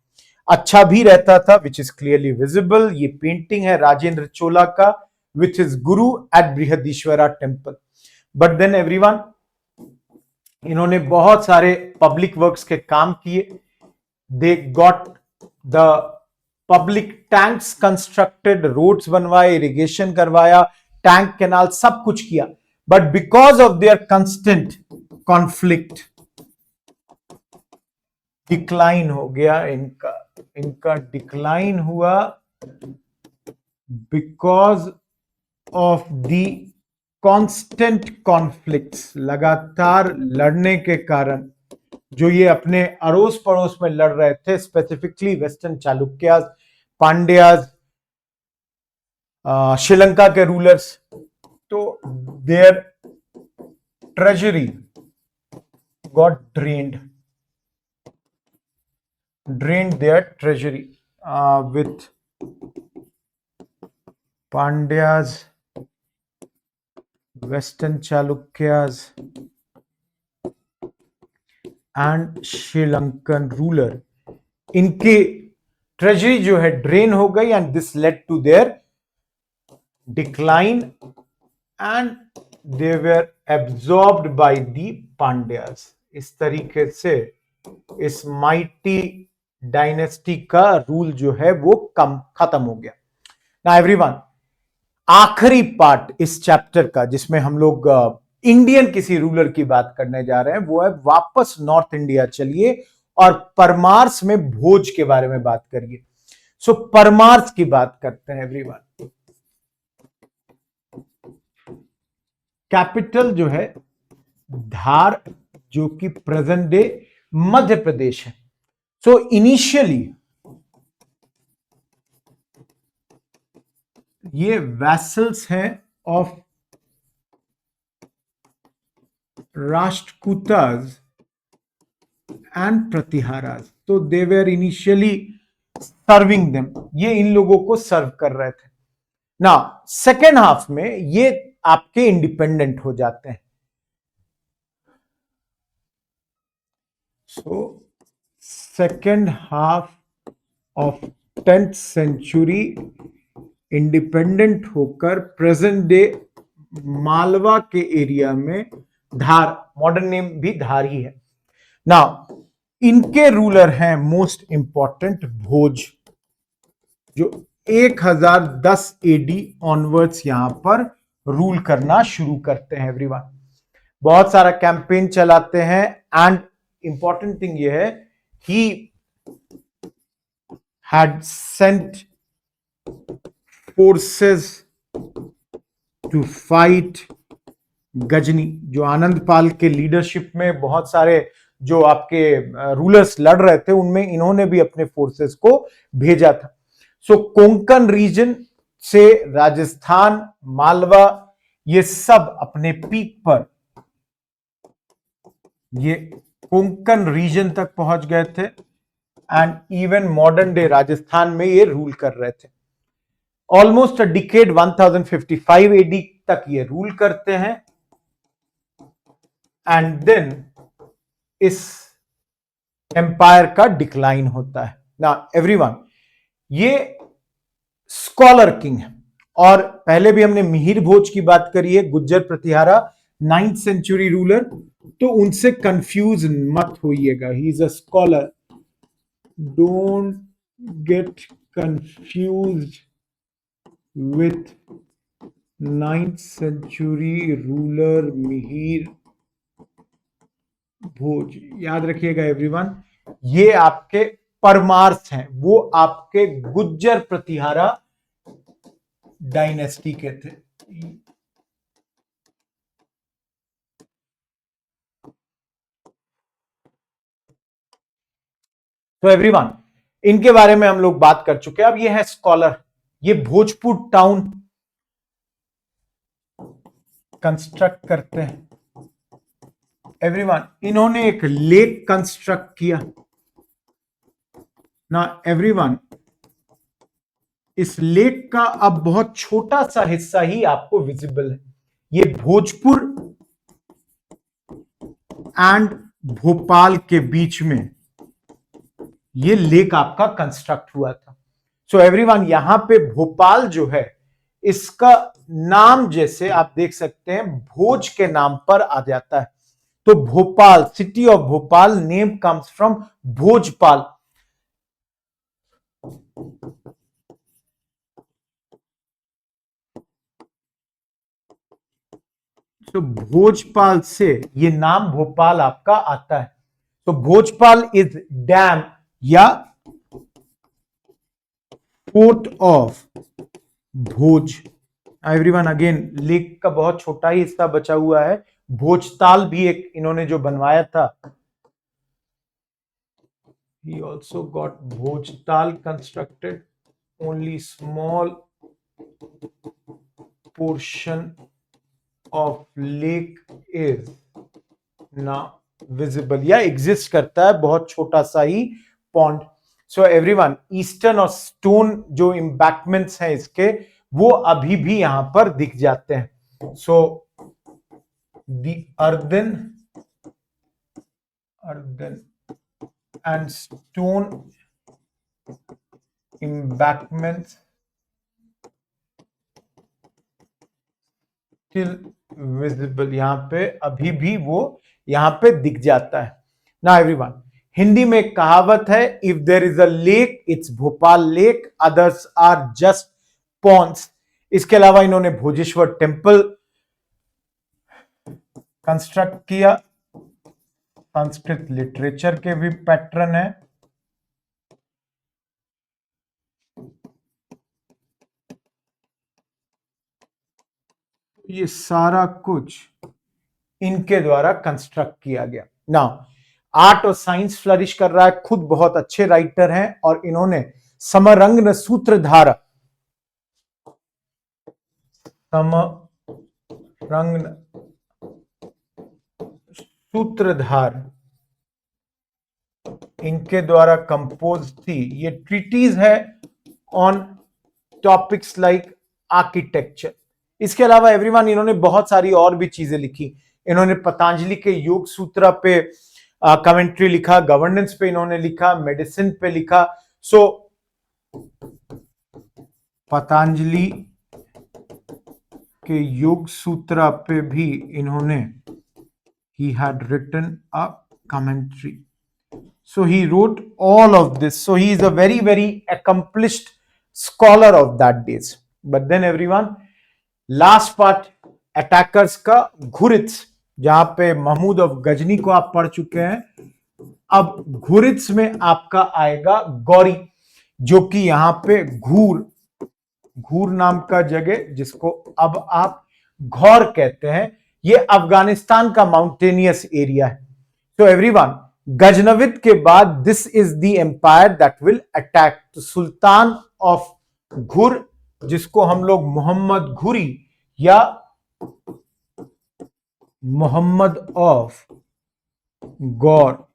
A: अच्छा भी रहता था, विच इज क्लियरली विजिबल. ये पेंटिंग है राजेंद्र चोला का विच इज गुरु at Brihadishwara temple. But then everyone, इन्होंने बहुत सारे पब्लिक वर्क्स के काम किए. They got the public tanks constructed, roads बनवाए, इरिगेशन करवाया, टैंक कैनाल सब कुछ किया. But because of their constant conflict, decline हो गया इनका डिक्लाइन हुआ because of the constant conflicts. लगातार लड़ने के कारण जो ये अपने अड़ोस पड़ोस में लड़ रहे थे, स्पेसिफिकली वेस्टर्न चालुक्यास, पांड्यास, श्रीलंका के रूलर्स, तो their treasury got drained their treasury with Pandyas, Western Chalukyas and Sri Lankan ruler. इनकी ट्रेजरी जो है ड्रेन हो गई and this led to their decline and they were absorbed by the Pandyas. इस तरीके से इस mighty डायनेस्टी का रूल जो है वो कम खत्म हो गया। ना एवरीवन, आखिरी पार्ट इस चैप्टर का जिसमें हम लोग इंडियन किसी रूलर की बात करने जा रहे हैं वो है वापस नॉर्थ इंडिया चलिए और परमार्स में भोज के बारे में बात करिए। सो परमार्स की बात करते हैं एवरीवन। कैपिटल जो है धार, जो कि प्रेजेंट डे मध्य प्रदेश है। सो इनिशियली ये वैसल्स हैं ऑफ राष्ट्रकूटाज एंड प्रतिहाराज। तो they were initially serving them, ये इन लोगों को सर्व कर रहे थे ना। सेकेंड हाफ में ये आपके इंडिपेंडेंट हो जाते हैं। So second half of 10th century independent होकर प्रेजेंट डे मालवा के एरिया में, धार मॉडर्न नेम भी धार ही है ना, इनके रूलर हैं मोस्ट इंपॉर्टेंट भोज, जो 1010 एडी ऑनवर्ड्स यहां पर रूल करना शुरू करते हैं एवरीवन। बहुत सारा कैंपेन चलाते हैं एंड इंपॉर्टेंट थिंग ये है, he had sent forces to fight Ghazni. जो आनंद पाल के लीडरशिप में बहुत सारे जो आपके रूलर्स लड़ रहे थे उनमें इन्होंने भी अपने फोर्सेस को भेजा था। सो कोंकण रीजन से राजस्थान, मालवा, ये सब अपने पीक पर, ये कोंकण रीजन तक पहुंच गए थे and even modern day Rajasthan में ये रूल कर रहे थे। ऑलमोस्ट अ डिकेड 1055 एडी तक ये रूल करते हैं एंड देन इस एम्पायर का डिक्लाइन होता है ना एवरीवन। ये स्कॉलर किंग है और पहले भी हमने मिहिर भोज की बात करी है, Gujjar Pratihara 9th century ruler, तो उनसे कंफ्यूज मत होइएगा, he is a scholar, don't get confuse with 9th century ruler Mihir Bhoj. याद रखिएगा एवरीवन, ये आपके परमार्स हैं, वो आपके गुज्जर प्रतिहारा डायनेस्टी के थे। तो एवरीवन, इनके बारे में हम लोग बात कर चुके हैं। अब ये है स्कॉलर, ये भोजपुर टाउन कंस्ट्रक्ट करते हैं एवरीवन। इन्होंने एक लेक कंस्ट्रक्ट किया ना एवरीवन। इस लेक का अब बहुत छोटा सा हिस्सा ही आपको विजिबल है। ये भोजपुर एंड भोपाल के बीच में ये लेक आपका कंस्ट्रक्ट हुआ था। सो एवरीवन, यहां पे भोपाल जो है इसका नाम जैसे आप देख सकते हैं भोज के नाम पर आ जाता है। तो Bhopal, city of Bhopal name comes from Bhojpal. तो भोजपाल से ये नाम भोपाल आपका आता है। तो भोजपाल इज डैम या port of Bhoj. Everyone, again lake का बहुत छोटा ही हिस्सा बचा हुआ है। भोजताल भी एक इन्होंने जो बनवाया था, he also got Bhojtal constructed, only small portion of lake is now visible, या एग्जिस्ट करता है, बहुत छोटा सा ही पॉन्ड। सो एवरीवन, ईस्टर्न और स्टोन जो इम्बैक्टमेंट्स हैं इसके, वो अभी भी यहां पर दिख जाते हैं। So the earthen and stone embankments still visible, यहां पे अभी भी वो यहां पे दिख जाता है ना एवरीवन। हिंदी में एक कहावत है, if there is a lake it's Bhopal lake, others are just ponds. इसके अलावा इन्होंने भोजेश्वर टेम्पल कंस्ट्रक्ट किया। संस्कृत लिटरेचर के भी पैटर्न है। ये सारा कुछ इनके द्वारा कंस्ट्रक्ट किया गया। नाउ आर्ट और साइंस फ्लरिश कर रहा है, खुद बहुत अच्छे राइटर हैं और इन्होंने समरंग सूत्रधार, समरंग सूत्रधार इनके द्वारा कंपोज थी। ये ट्रीटीज है ऑन टॉपिक्स लाइक आर्किटेक्चर। इसके अलावा एवरीवन इन्होंने बहुत सारी और भी चीजें लिखी। इन्होंने पतंजलि के योग सूत्र पे कमेंट्री लिखा, गवर्नेंस पे इन्होंने लिखा, मेडिसिन पे लिखा। सो पतंजलि के योग सूत्र पे भी इन्होंने he had written a commentary. So he wrote all of this. So he is a very, very accomplished scholar of that days. But then everyone, last part attackers का घुरित्स, जहां पे महमूद ऑफ गजनी को आप पढ़ चुके हैं। अब घुरित्स में आपका आएगा गौरी, जो कि यहां पे घूर नाम का जगह, जिसको अब आप घौर कहते हैं, ये अफगानिस्तान का माउंटेनियस एरिया है। तो एवरीवन, गजनविद के बाद this is the empire that will attack. तो सुल्तान ऑफ घुर, जिसको हम लोग मोहम्मद घुरी या मोहम्मद ऑफ गौर,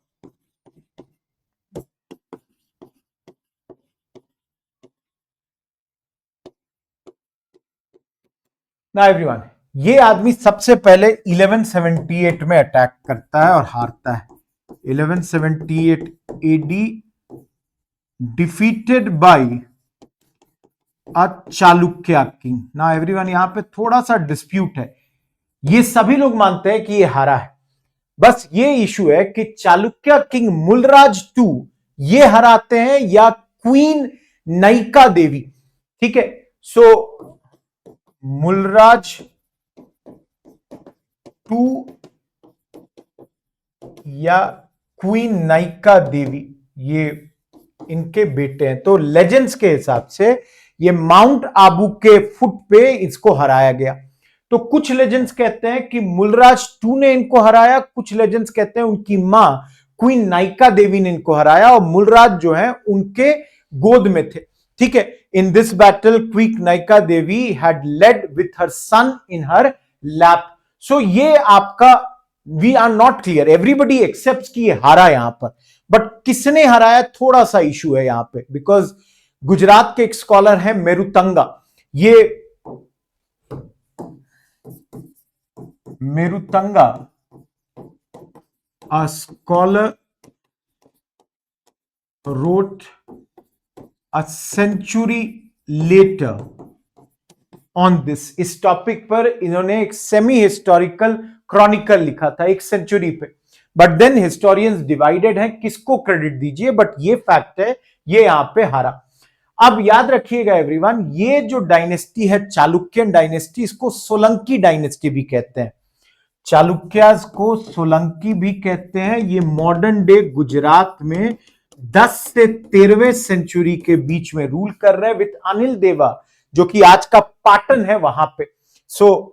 A: ना एवरीवन, ये आदमी सबसे पहले 1178 में अटैक करता है और हारता है। 1178 AD, defeated by a Chalukya king. ना एवरीवन, यहां पे थोड़ा सा डिस्प्यूट है। ये सभी लोग मानते हैं कि ये हारा है, बस ये इशू है कि चालुक्य किंग मूलराज टू ये हराते हैं या क्वीन नयिका देवी। ठीक है, सो मूलराज टू या क्वीन नयिका देवी, ये इनके बेटे हैं। तो लेजेंड्स के हिसाब से ये माउंट आबू के फुट पे इसको हराया गया। तो कुछ लेजेंड्स कहते हैं कि मूलराज टू ने इनको हराया, कुछ लेजेंड्स कहते हैं उनकी मां क्वीन नायिका देवी ने इनको हराया और मूलराज जो है उनके गोद में थे। ठीक है, in this battle queen Nayika Devi had led with her son in her lap. So ये आपका, we are not clear, everybody except कि ये हारा यहां पर, बट किसने हराया थोड़ा सा इशू है यहां पे। बिकॉज गुजरात के एक स्कॉलर है मेरुतंगा, ये मेरुतंगा a scholar wrote a century later on this। इस टॉपिक पर इन्होंने एक सेमी हिस्टोरिकल क्रॉनिकल लिखा था एक सेंचुरी पे। बट देन हिस्टोरियंस डिवाइडेड है, किसको क्रेडिट दीजिए, बट ये फैक्ट है ये यहां पे हारा। अब याद रखिएगा एवरीवन, ये जो डायनेस्टी है चालुक्यन डायनेस्टी, इसको सोलंकी डायनेस्टी भी कहते हैं। चालुक्यास को सोलंकी भी कहते हैं। ये मॉडर्न डे गुजरात में 10 से 13वें सेंचुरी के बीच में रूल कर रहे हैं विद अनिल देवा, जो कि आज का पाटन है वहां पे। सो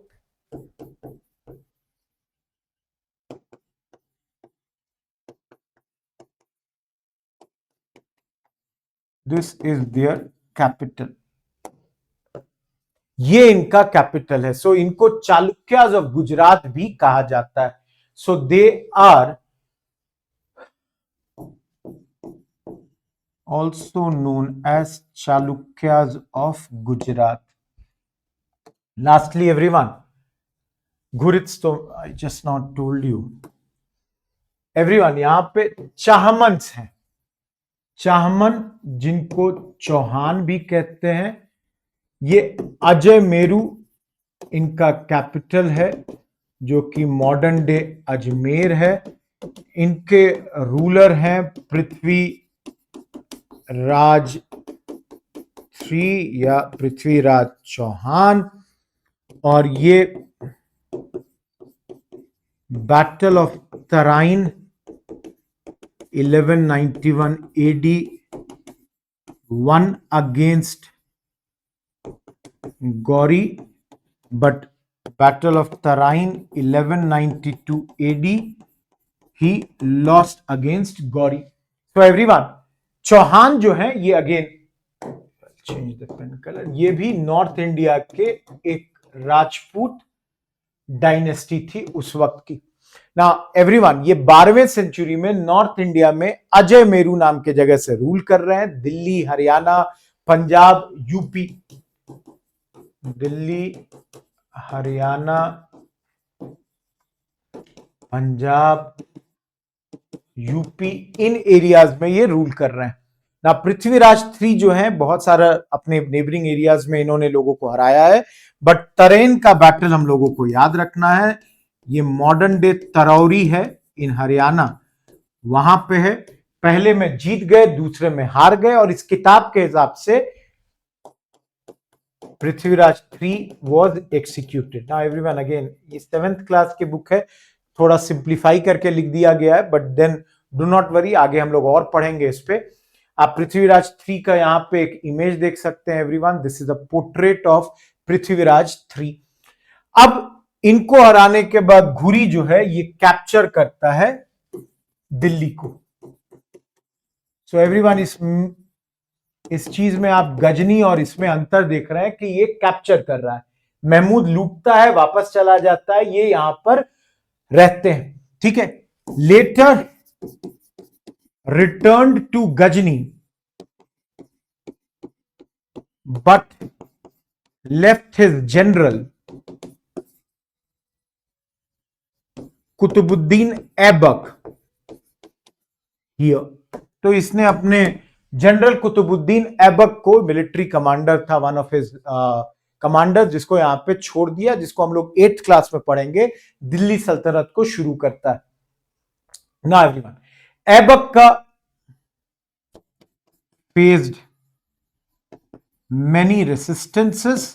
A: दिस इज देयर कैपिटल, ये इनका कैपिटल है। सो इनको चालुक्याज ऑफ गुजरात भी कहा जाता है। So they are also known as Chalukyas of Gujarat. Lastly, everyone, Ghurits, तो I just not told you. Everyone, यहां पे चाहमन्स हैं। चाहमन, जिनको चौहान भी कहते हैं, ये अजय मेरू इनका कैपिटल है, जो कि मॉडर्न डे अजमेर है। इनके रूलर हैं पृथ्वी राज थ्री या पृथ्वीराज चौहान, और ये battle of Tarain 1191 AD won against Gauri, but Battle of Tarain 1192 AD he lost against Gauri. So everyone, Chauhan जो है ये again change the pen colour, ये भी नॉर्थ इंडिया के एक राजपूत डायनेस्टी थी उस वक्त की। ना एवरीवन, ये 12वें सेंचुरी में नॉर्थ इंडिया में अजय मेरू नाम के जगह से रूल कर रहे हैं। दिल्ली, हरियाणा, पंजाब, यूपी, दिल्ली, हरियाणा, पंजाब, यूपी, इन एरियाज में ये रूल कर रहे हैं ना। पृथ्वीराज थ्री जो है बहुत सारा अपने नेबरिंग एरियाज में इन्होंने लोगों को हराया है, बट तरेन का बैटल हम लोगों को याद रखना है। ये मॉडर्न डे तरौरी है इन हरियाणा, वहां पे है। पहले में जीत गए, दूसरे में हार गए, और इस किताब के हिसाब से Prithviraj three was executed. Now everyone, again ये 7th क्लास की बुक है, थोड़ा सिंप्लीफाई करके लिख दिया गया है, but then do not worry, आगे हम लोग और पढ़ेंगे इस पे। आप पृथ्वीराज थ्री का यहाँ पे एक इमेज देख सकते हैं everyone, this is a portrait of Prithviraj three. अब इनको हराने के बाद घुरी जो है ये कैप्चर करता है दिल्ली को। सो एवरीवन, इस चीज में आप गजनी और इसमें अंतर देख रहे हैं कि ये कैप्चर कर रहा है, महमूद लूटता है, वापस चला जाता है, ये यहां पर रहते हैं, ठीक है। Later return to Ghazni but left his general Qutubuddin Aibak here. तो इसने अपने जनरल कुतुबुद्दीन ऐबक को, मिलिट्री कमांडर था, वन ऑफ हिज कमांडर, जिसको यहां पे छोड़ दिया, जिसको हम लोग 8th क्लास में पढ़ेंगे, दिल्ली सल्तनत को शुरू करता है ना एवरीवन। ऐबक का फेस्ड मैनी रेसिस्टेंसेस,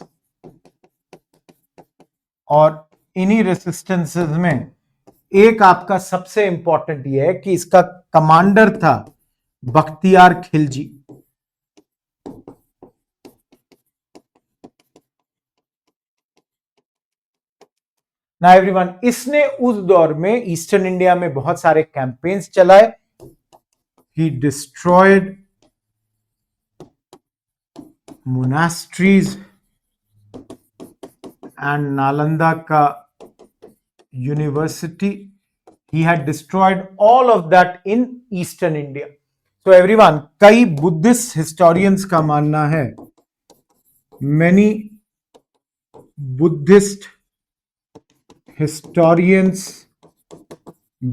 A: और इन्हीं रेसिस्टेंसेस में एक आपका सबसे इंपॉर्टेंट यह है कि इसका कमांडर था बख्तियार खिलजी। ना एवरीवन, इसने उस दौर में ईस्टर्न इंडिया में बहुत सारे कैंपेन्स चलाए। ही डिस्ट्रॉयड मोनास्ट्रीज एंड नालंदा का university, he had destroyed all of that in eastern India. So everyone, कई बुद्धिस्ट हिस्टोरियंस का मानना है, many Buddhist historians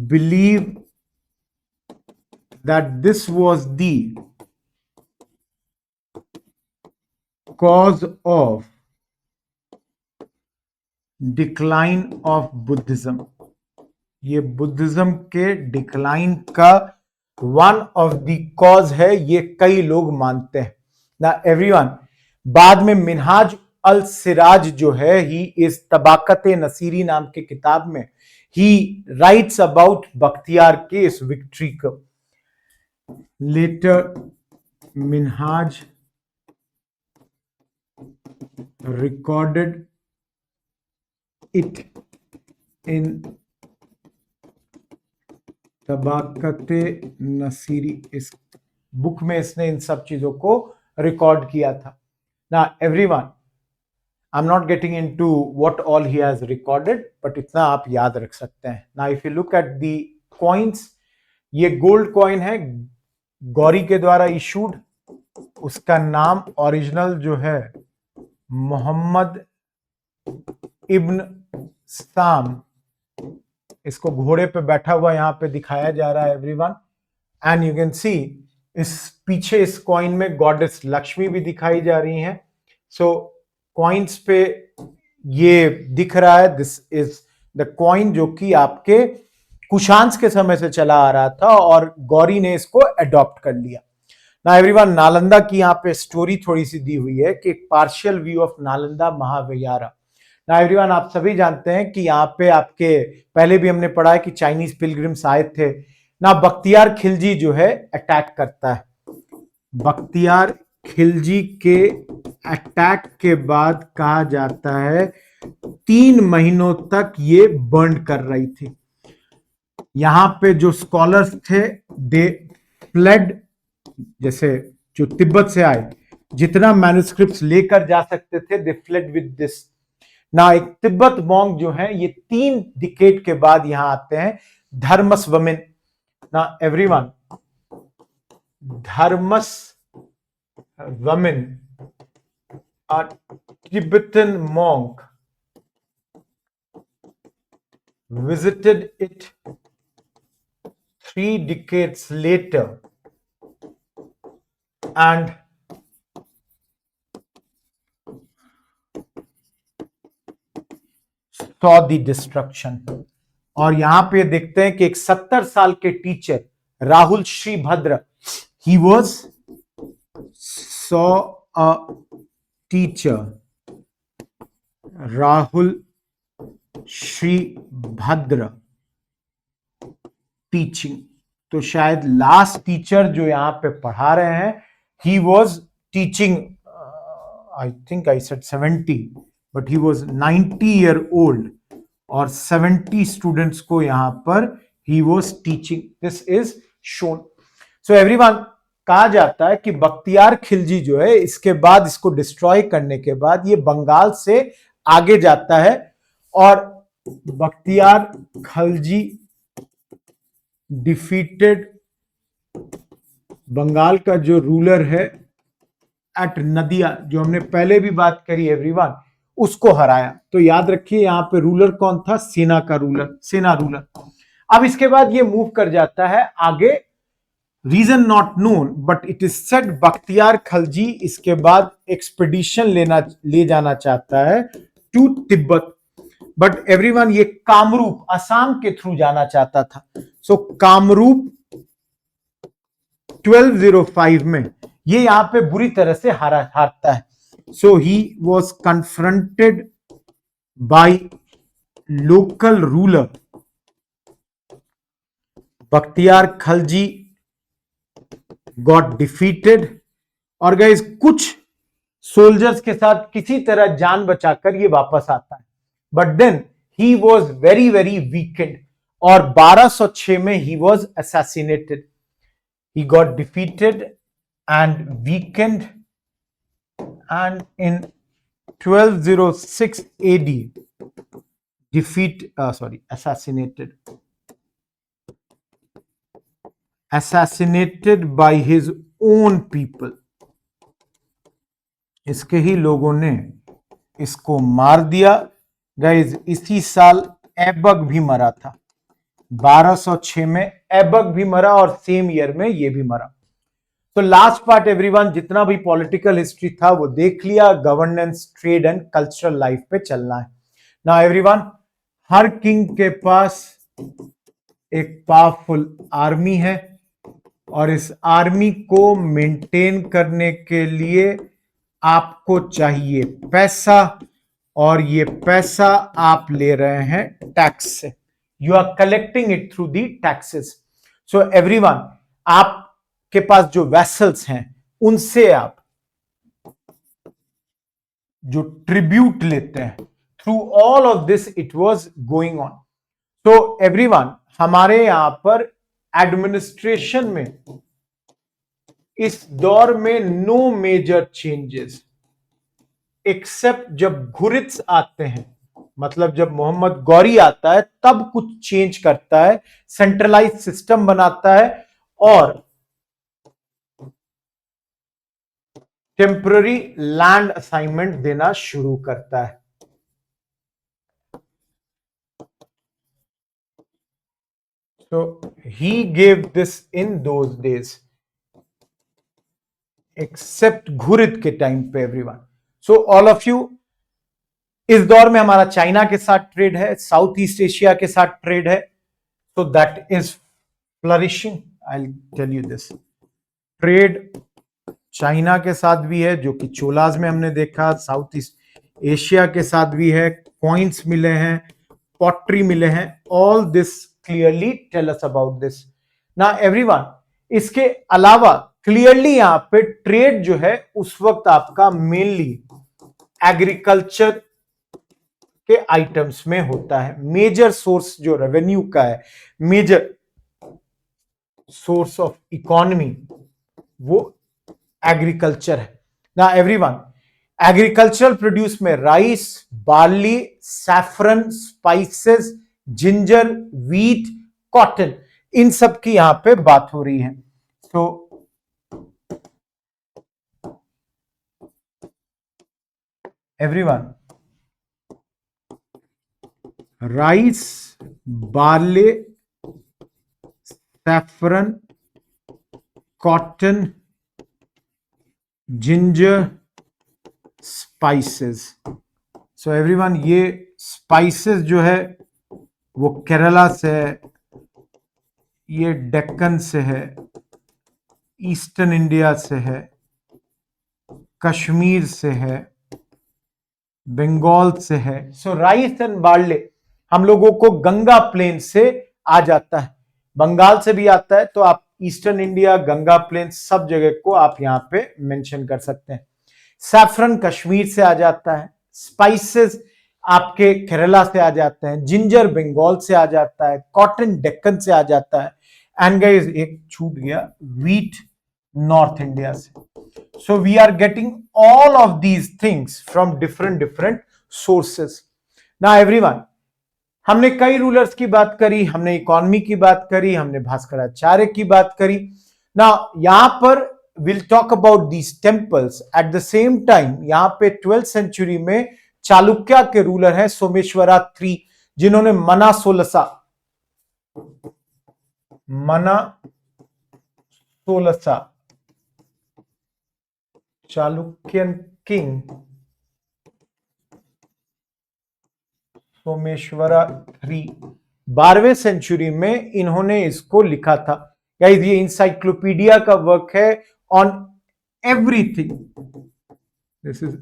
A: believe that this was the cause of decline of Buddhism. ये Buddhism के decline का one of the cause है, ये कई लोग मानते हैं ना एवरीवन। बाद में मिनहाज अल सिराज जो है, ही इस तबाकत नसीरी नाम के किताब में ही राइट्स अबाउट बख्तियार के इस विक्ट्री को। Later Minhaj recorded it in Tabaqat Nasiri, इस बुक में इसने इन सब चीजों को रिकॉर्ड किया था ना everyone. I am not getting into what all he has recorded, but इतना आप याद रख सकते हैं ना। If you look at the coins, ये गोल्ड कॉइन है, गौरी के द्वारा इशूड, उसका नाम ओरिजिनल जो है मोहम्मद इब्न साम, इसको घोड़े पे बैठा हुआ यहां पे दिखाया जा रहा है एवरीवन, एंड यू कैन सी इस पीछे इस कॉइन में गॉडेस लक्ष्मी भी दिखाई जा रही हैं। सो कॉइन्स पे ये दिख रहा है, दिस इज द कॉइन जो कि आपके कुशांस के समय से चला आ रहा था और गौरी ने इसको अडॉप्ट कर लिया। ना एवरीवन, नालंदा की यहाँ पे स्टोरी थोड़ी सी दी हुई है कि partial view of Nalanda Mahavihara. ना एवरीवन, आप सभी जानते हैं कि यहाँ पे आपके पहले भी हमने पढ़ा है कि चाइनीज पिलग्रिम्स आए थे ना। बख्तियार खिलजी जो है अटैक करता है। बख्तियार खिलजी के अटैक के बाद कहा जाता है 3 महीनों तक ये बर्न कर रही थी। यहां पे जो स्कॉलर्स थे दे फ्लड, जैसे जो तिब्बत से आए जितना मैन्युस्क्रिप्ट्स लेकर जा सकते थे दे फ्लड विद दिस। ना एक तिब्बत मॉन्क जो है ये 3 डिकेड के बाद यहां आते हैं। धर्मस वमिन, ना everyone, धर्मस वमिन a Tibetan monk visited it 3 decades later and saw the destruction। और यहां पे देखते हैं कि एक 70 साल के teacher Rahul Shribhadra, he was saw a teacher Rahul Shribhadra teaching, तो शायद लास्ट टीचर जो यहां पे पढ़ा रहे हैं, he was teaching, I think I said 70, but he was 90 year old और 70 स्टूडेंट्स को यहां पर he was teaching. This is shown. So everyone, कहा जाता है कि बख्तियार खिलजी जो है इसके बाद इसको डिस्ट्रॉय करने के बाद ये बंगाल से आगे जाता है और बख्तियार खिलजी डिफीटेड बंगाल का जो रूलर है एट नदिया, जो हमने पहले भी बात करी एवरीवन, उसको हराया। तो याद रखिए यहां पे रूलर कौन था? सेना का रूलर, सेना रूलर। अब इसके बाद ये मूव कर जाता है आगे, reason not known but it is said Bakhtiyar Khilji इसके बाद एक्सपेडिशन ले जाना चाहता है टू तिब्बत, बट एवरीवन ये कामरूप असम के थ्रू जाना चाहता था। सो कामरूप 1205 में ये यहां पे बुरी तरह से हारता है। So he was confronted by local ruler. Bakhtiyar Khilji got defeated और गाइस कुछ सोल्जर्स के साथ किसी तरह जान बचाकर ये वापस आता है, but then he was very very weakened और 1206 में he was assassinated. He got defeated and weakened and in 1206 AD assassinated by his own people। इसके ही लोगों ने इसको मार दिया। गाइज इसी साल ऐबक भी मरा था, 1206 में ऐबक भी मरा और सेम ईयर में ये भी मरा। तो लास्ट पार्ट एवरीवन, जितना भी पॉलिटिकल हिस्ट्री था वो देख लिया। Governance, trade and cultural life पे चलना है ना एवरीवन। हर किंग के पास एक पावरफुल आर्मी है और इस आर्मी को मेंटेन करने के लिए आपको चाहिए पैसा और ये पैसा आप ले रहे हैं टैक्स से। You are collecting it through the taxes. So everyone, आपके पास जो वेसल्स हैं उनसे आप जो ट्रिब्यूट लेते हैं, through all of this it was going on. तो एवरीवन, हमारे यहां पर एडमिनिस्ट्रेशन में इस दौर में नो मेजर चेंजेस एक्सेप्ट जब घुरिद्स आते हैं, मतलब जब मोहम्मद गौरी आता है तब कुछ चेंज करता है, सेंट्रलाइज सिस्टम बनाता है और टेम्पररी लैंड असाइनमेंट देना शुरू करता है। So he gave this in those days, except Ghurid के टाइम पे everyone. So all of you, इस दौर में हमारा चाइना के साथ ट्रेड है, साउथ ईस्ट एशिया के साथ ट्रेड है। So that is flourishing. I'll tell you this. Trade China के साथ भी है, जो कि चोलाज में हमने देखा, साउथ ईस्ट एशिया के साथ भी है, कॉइन्स मिले हैं, पॉटरी मिले हैं. All this clearly tell us about this. ना एवरीवन, इसके अलावा क्लियरली यहां पे ट्रेड जो है उस वक्त आपका मेनली एग्रीकल्चर के आइटम्स में होता है. मेजर सोर्स जो रेवेन्यू का है, मेजर सोर्स ऑफ इकोनॉमी, वो एग्रीकल्चर है. ना एवरीवन, एग्रीकल्चरल प्रोड्यूस में rice, barley, saffron, spices, ginger, wheat, cotton, इन सब की यहां पे बात हो रही है. तो everyone, rice, barley, saffron, cotton, ginger, spices. So everyone, ये स्पाइसेस जो है वो केरला से है, ये डेक्कन से है, ईस्टर्न इंडिया से है, कश्मीर से है, बंगाल से है. सो राइस एंड बार्ले हम लोगों को गंगा प्लेन से आ जाता है, बंगाल से भी आता है. तो आप ईस्टर्न इंडिया, गंगा प्लेन, सब जगह को आप यहां पे मेंशन कर सकते हैं. सैफरन कश्मीर से आ जाता है, स्पाइसेस आपके केरला से आ जाते हैं, जिंजर बंगाल से आ जाता है, कॉटन डेक्कन से आ जाता है, एंड गाइस एक छूट गया, व्हीट नॉर्थ इंडिया से. So we are getting all of these things from different sources. ना एवरीवन, हमने कई रूलर्स की बात करी, हमने इकोनॉमी की बात करी, हमने भास्कराचार्य की बात करी. ना यहां पर will talk about these temples. Eight the same time यहां पे 12th सेंचुरी में चालुक्य के रूलर हैं सोमेश्वरा III, जिन्होंने मना सोलसा चालुक्यन किंग सोमेश्वरा III 12वें सेंचुरी में इन्होंने इसको लिखा था. गाइस, ये इंसाइक्लोपीडिया का वर्क है on everything. This is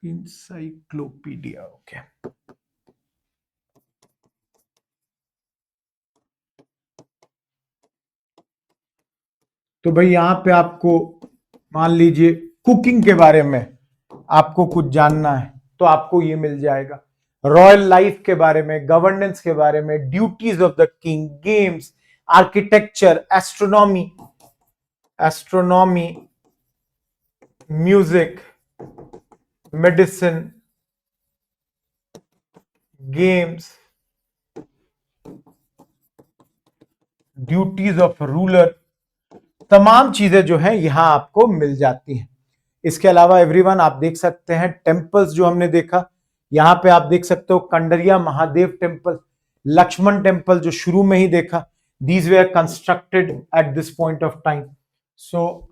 A: encyclopedia. Okay, तो भाई यहां पे आपको मान लीजिए कुकिंग के बारे में आपको कुछ जानना है तो आपको ये मिल जाएगा. रॉयल लाइफ के बारे में, गवर्नेंस के बारे में, duties of the king, games, architecture, astronomy, music, medicine, games, duties of ruler, तमाम चीजें जो है यहां आपको मिल जाती हैं. इसके अलावा एवरीवन आप देख सकते हैं टेम्पल्स जो हमने देखा, यहां पे आप देख सकते हो कंडरिया महादेव टेम्पल, लक्ष्मण टेम्पल जो शुरू में ही देखा. These were constructed at this point of time. So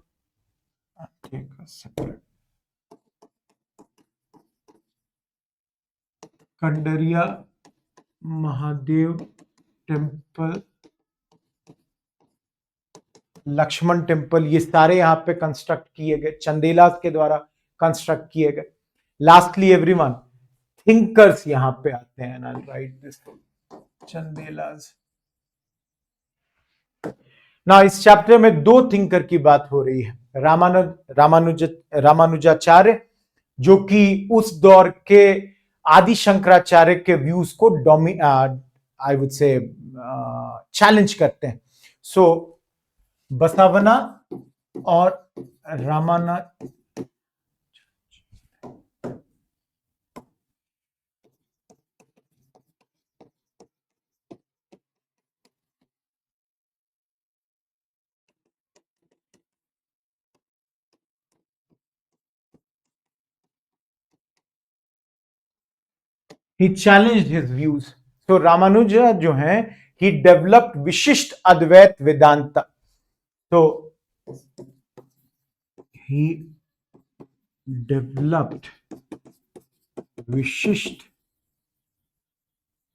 A: Kandariya Mahadev temple, Lakshman temple, ये सारे यहां पे कंस्ट्रक्ट किए गए, चंदेला के द्वारा कंस्ट्रक्ट किए गए. लास्टली एवरीवन, थिंकर्स यहां पे आते हैं. आई राइट दिस, चंदेलास. ना इस चैप्टर में दो थिंकर की बात हो रही है. रामानुजाचार्य, जो कि उस दौर के आदि शंकराचार्य के व्यूज को आई वुड से चैलेंज करते हैं. सो बसवना और रामाना he challenged his views. So Ramanuja जो हैं, he developed विशिष्ट अद्वैत वेदांता. So he developed विशिष्ट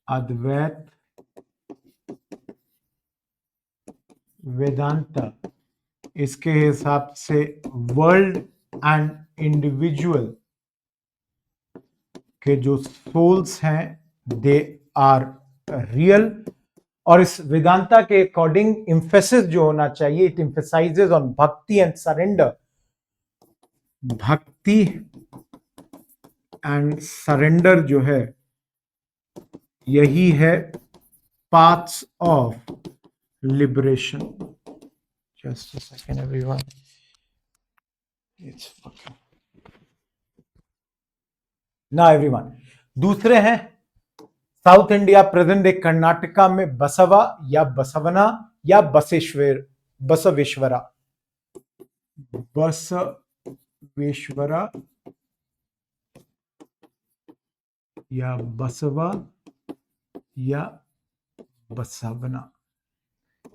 A: अद्वैत वेदांता इसके हिसाब से वर्ल्ड एंड इंडिविजुअल के जो सोल्स हैं दे आर रियल। और इस वेदांता के अकॉर्डिंग इंफेसिस जो होना चाहिए, इट एम्फेसाइजेस ऑन भक्ति एंड सरेंडर। भक्ति एंड सरेंडर जो है यही है paths of liberation. Just a second everyone, it's fucking ना एवरीवन। दूसरे हैं south India, present day Karnataka में बसवा या बसवना या बसेश्वर, बसवेश्वरा, बसवेश्वरा या बसवा या Basavanna.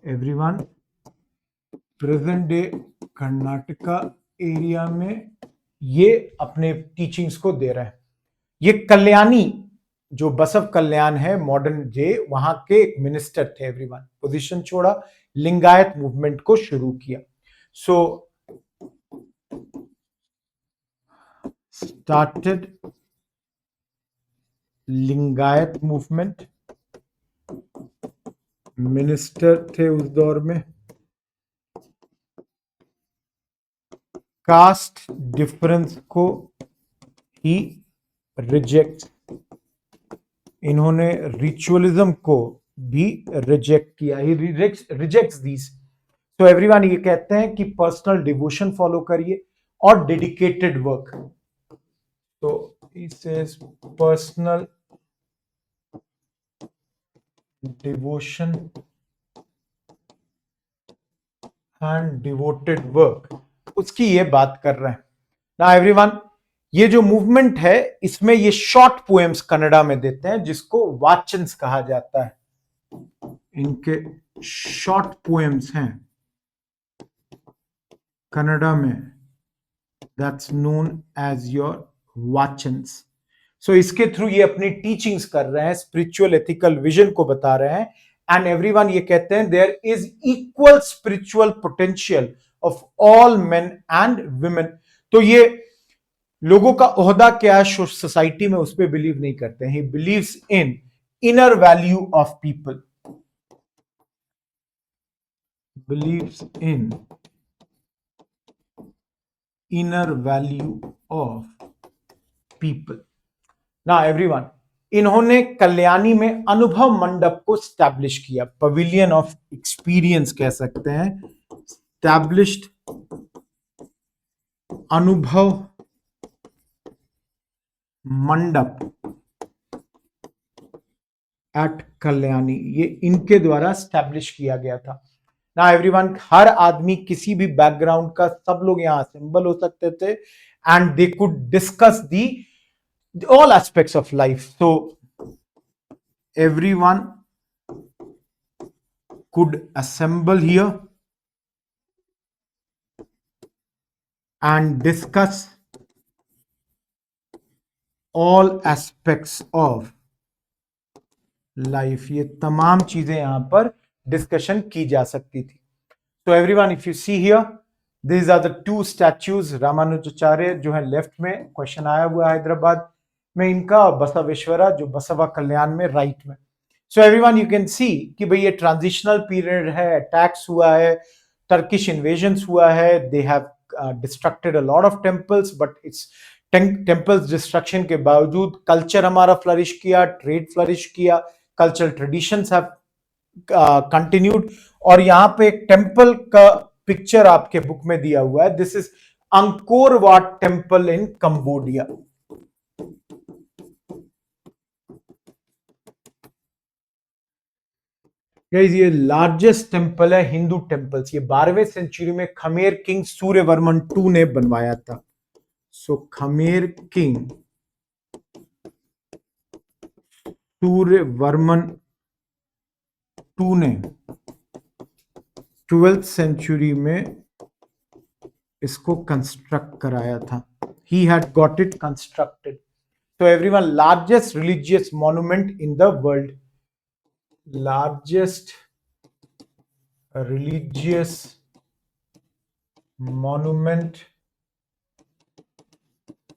A: Everyone, present day Karnataka area में ये अपने टीचिंग्स को दे रहे हैं। ये कल्याणी जो बसव कल्याण है मॉडर्न डे, वहां के एक मिनिस्टर थे एवरीवन। पोजीशन छोड़ा, लिंगायत मूवमेंट को शुरू किया। So started Lingayat movement, minister थे उस दौर में। कास्ट डिफरेंस को ही रिजेक्ट, इन्होंने रिचुअलिज्म को भी रिजेक्ट किया। ही रिजेक्ट्स दीस। तो एवरीवन ये कहते हैं कि पर्सनल डिवोशन फॉलो करिए और डेडिकेटेड वर्क। तो इसे personal devotion and devoted work, उसकी ये बात कर रहे हैं ना एवरीवन। ये जो मूवमेंट है इसमें ये शॉर्ट पोएम्स कन्नड़ा में देते हैं जिसको वाचन्स कहा जाता है। इनके शॉर्ट पोएम्स हैं कन्नड़ा में, दैट्स नोन एज योर वाचन्स। सो इसके थ्रू ये अपनी टीचिंग्स कर रहे हैं, स्पिरिचुअल एथिकल विजन को बता रहे हैं। एंड एवरीवन ये कहते हैं there is equal spiritual potential of all men and women. तो ये लोगों का ओहदा क्या है सोसाइटी में उस पर बिलीव नहीं करते हैं। He believes in inner value of people, believes in inner value of people. ना एवरीवन, इन्होंने कल्याणी में अनुभव मंडप को स्टैब्लिश किया, पवेलियन ऑफ एक्सपीरियंस कह सकते हैं। स्टैब्लिश्ड अनुभव मंडप एट कल्याणी, ये इनके द्वारा स्टैब्लिश किया गया था। ना एवरीवन, हर आदमी किसी भी बैकग्राउंड का, सब लोग यहां असेंबल हो सकते थे and they could discuss the all aspects of life. So everyone could assemble here and discuss all aspects of life. ये तमाम चीजें यहां पर डिस्कशन की जा सकती थी। So everyone, if you see here, these are the two statues, Ramanujacharya जो है लेफ्ट में, क्वेश्चन आया हुआ हैदराबाद में इनका, और बसवेश्वरा जो बसवा कल्याण में राइट में। सो एवरीवन यू कैन सी कि भाई ये ट्रांजिशनल पीरियड है, अटैक्स हुआ है, टर्किश इन्वेजन्स हुआ है, they have distracted a lot of temples, but it's temples destruction के बावजूद कल्चर हमारा फ्लरिश किया, ट्रेड फ्लरिश किया, कल्चरल ट्रेडिशंस हैव कंटिन्यूड। और यहाँ पे एक टेम्पल का पिक्चर आपके बुक में दिया हुआ है, this is Angkor Wat temple in Cambodia. Guys ये लार्जेस्ट टेम्पल है हिंदू टेम्पल्स, ये 12वीं सेंचुरी में खमेर किंग सूर्यवर्मन टू ने बनवाया था। सो खमेर किंग सूर्यवर्मन टू ने 12th सेंचुरी में इसको कंस्ट्रक्ट कराया था। He had got it constructed. So everyone, largest religious monument in the world, largest religious monument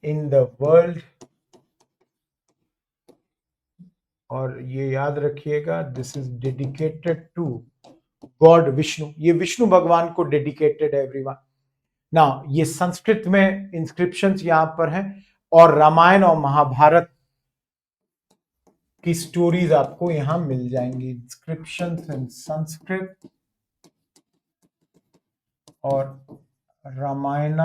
A: in the world, और ये याद रखिएगा, this is dedicated to god Vishnu. ये विष्णु भगवान को डेडिकेटेड है एवरीवन। ना ये संस्कृत में इंस्क्रिप्शंस यहां पर हैं, और रामायण और महाभारत की स्टोरीज आपको यहां मिल जाएंगी। इंस्क्रिप्शंस इन संस्कृत और रामायण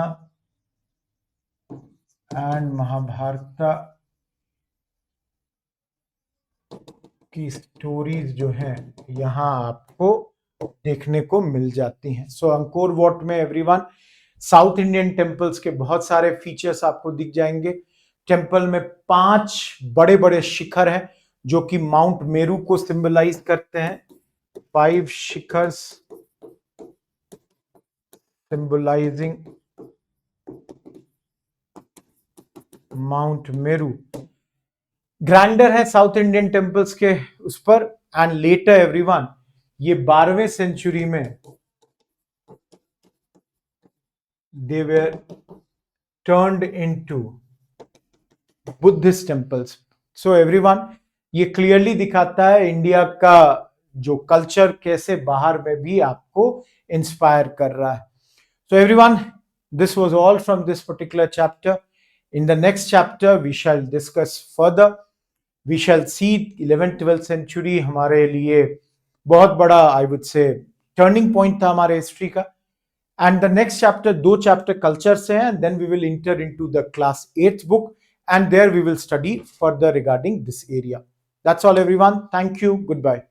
A: एंड महाभारत की स्टोरीज जो हैं यहां आपको देखने को मिल जाती हैं। सो अंकोर वॉट में एवरीवन साउथ इंडियन टेम्पल्स के बहुत सारे फीचर्स आपको दिख जाएंगे। टेम्पल में 5 बड़े बड़े शिखर हैं जो कि माउंट मेरू को सिंबलाइज करते हैं। 5 शिखर्स सिंबलाइजिंग माउंट मेरू। ग्रैंडर है साउथ इंडियन टेम्पल्स के उस पर। एंड लेटर एवरीवन ये 12वीं सेंचुरी में they were turned into Buddhist temples. So everyone ये क्लियरली दिखाता है इंडिया का जो कल्चर कैसे बाहर में भी आपको इंस्पायर कर रहा है। So everyone this was all from this particular chapter. In the next chapter we shall discuss further. We shall see 11th 12th century हमारे लिए बहुत बड़ा I would say turning point था हमारे हिस्ट्री का। And the next chapter, 2 chapter culture से हैं, and then we will enter into the class 8th book, and there we will study further regarding this area. That's all everyone. Thank you. Goodbye.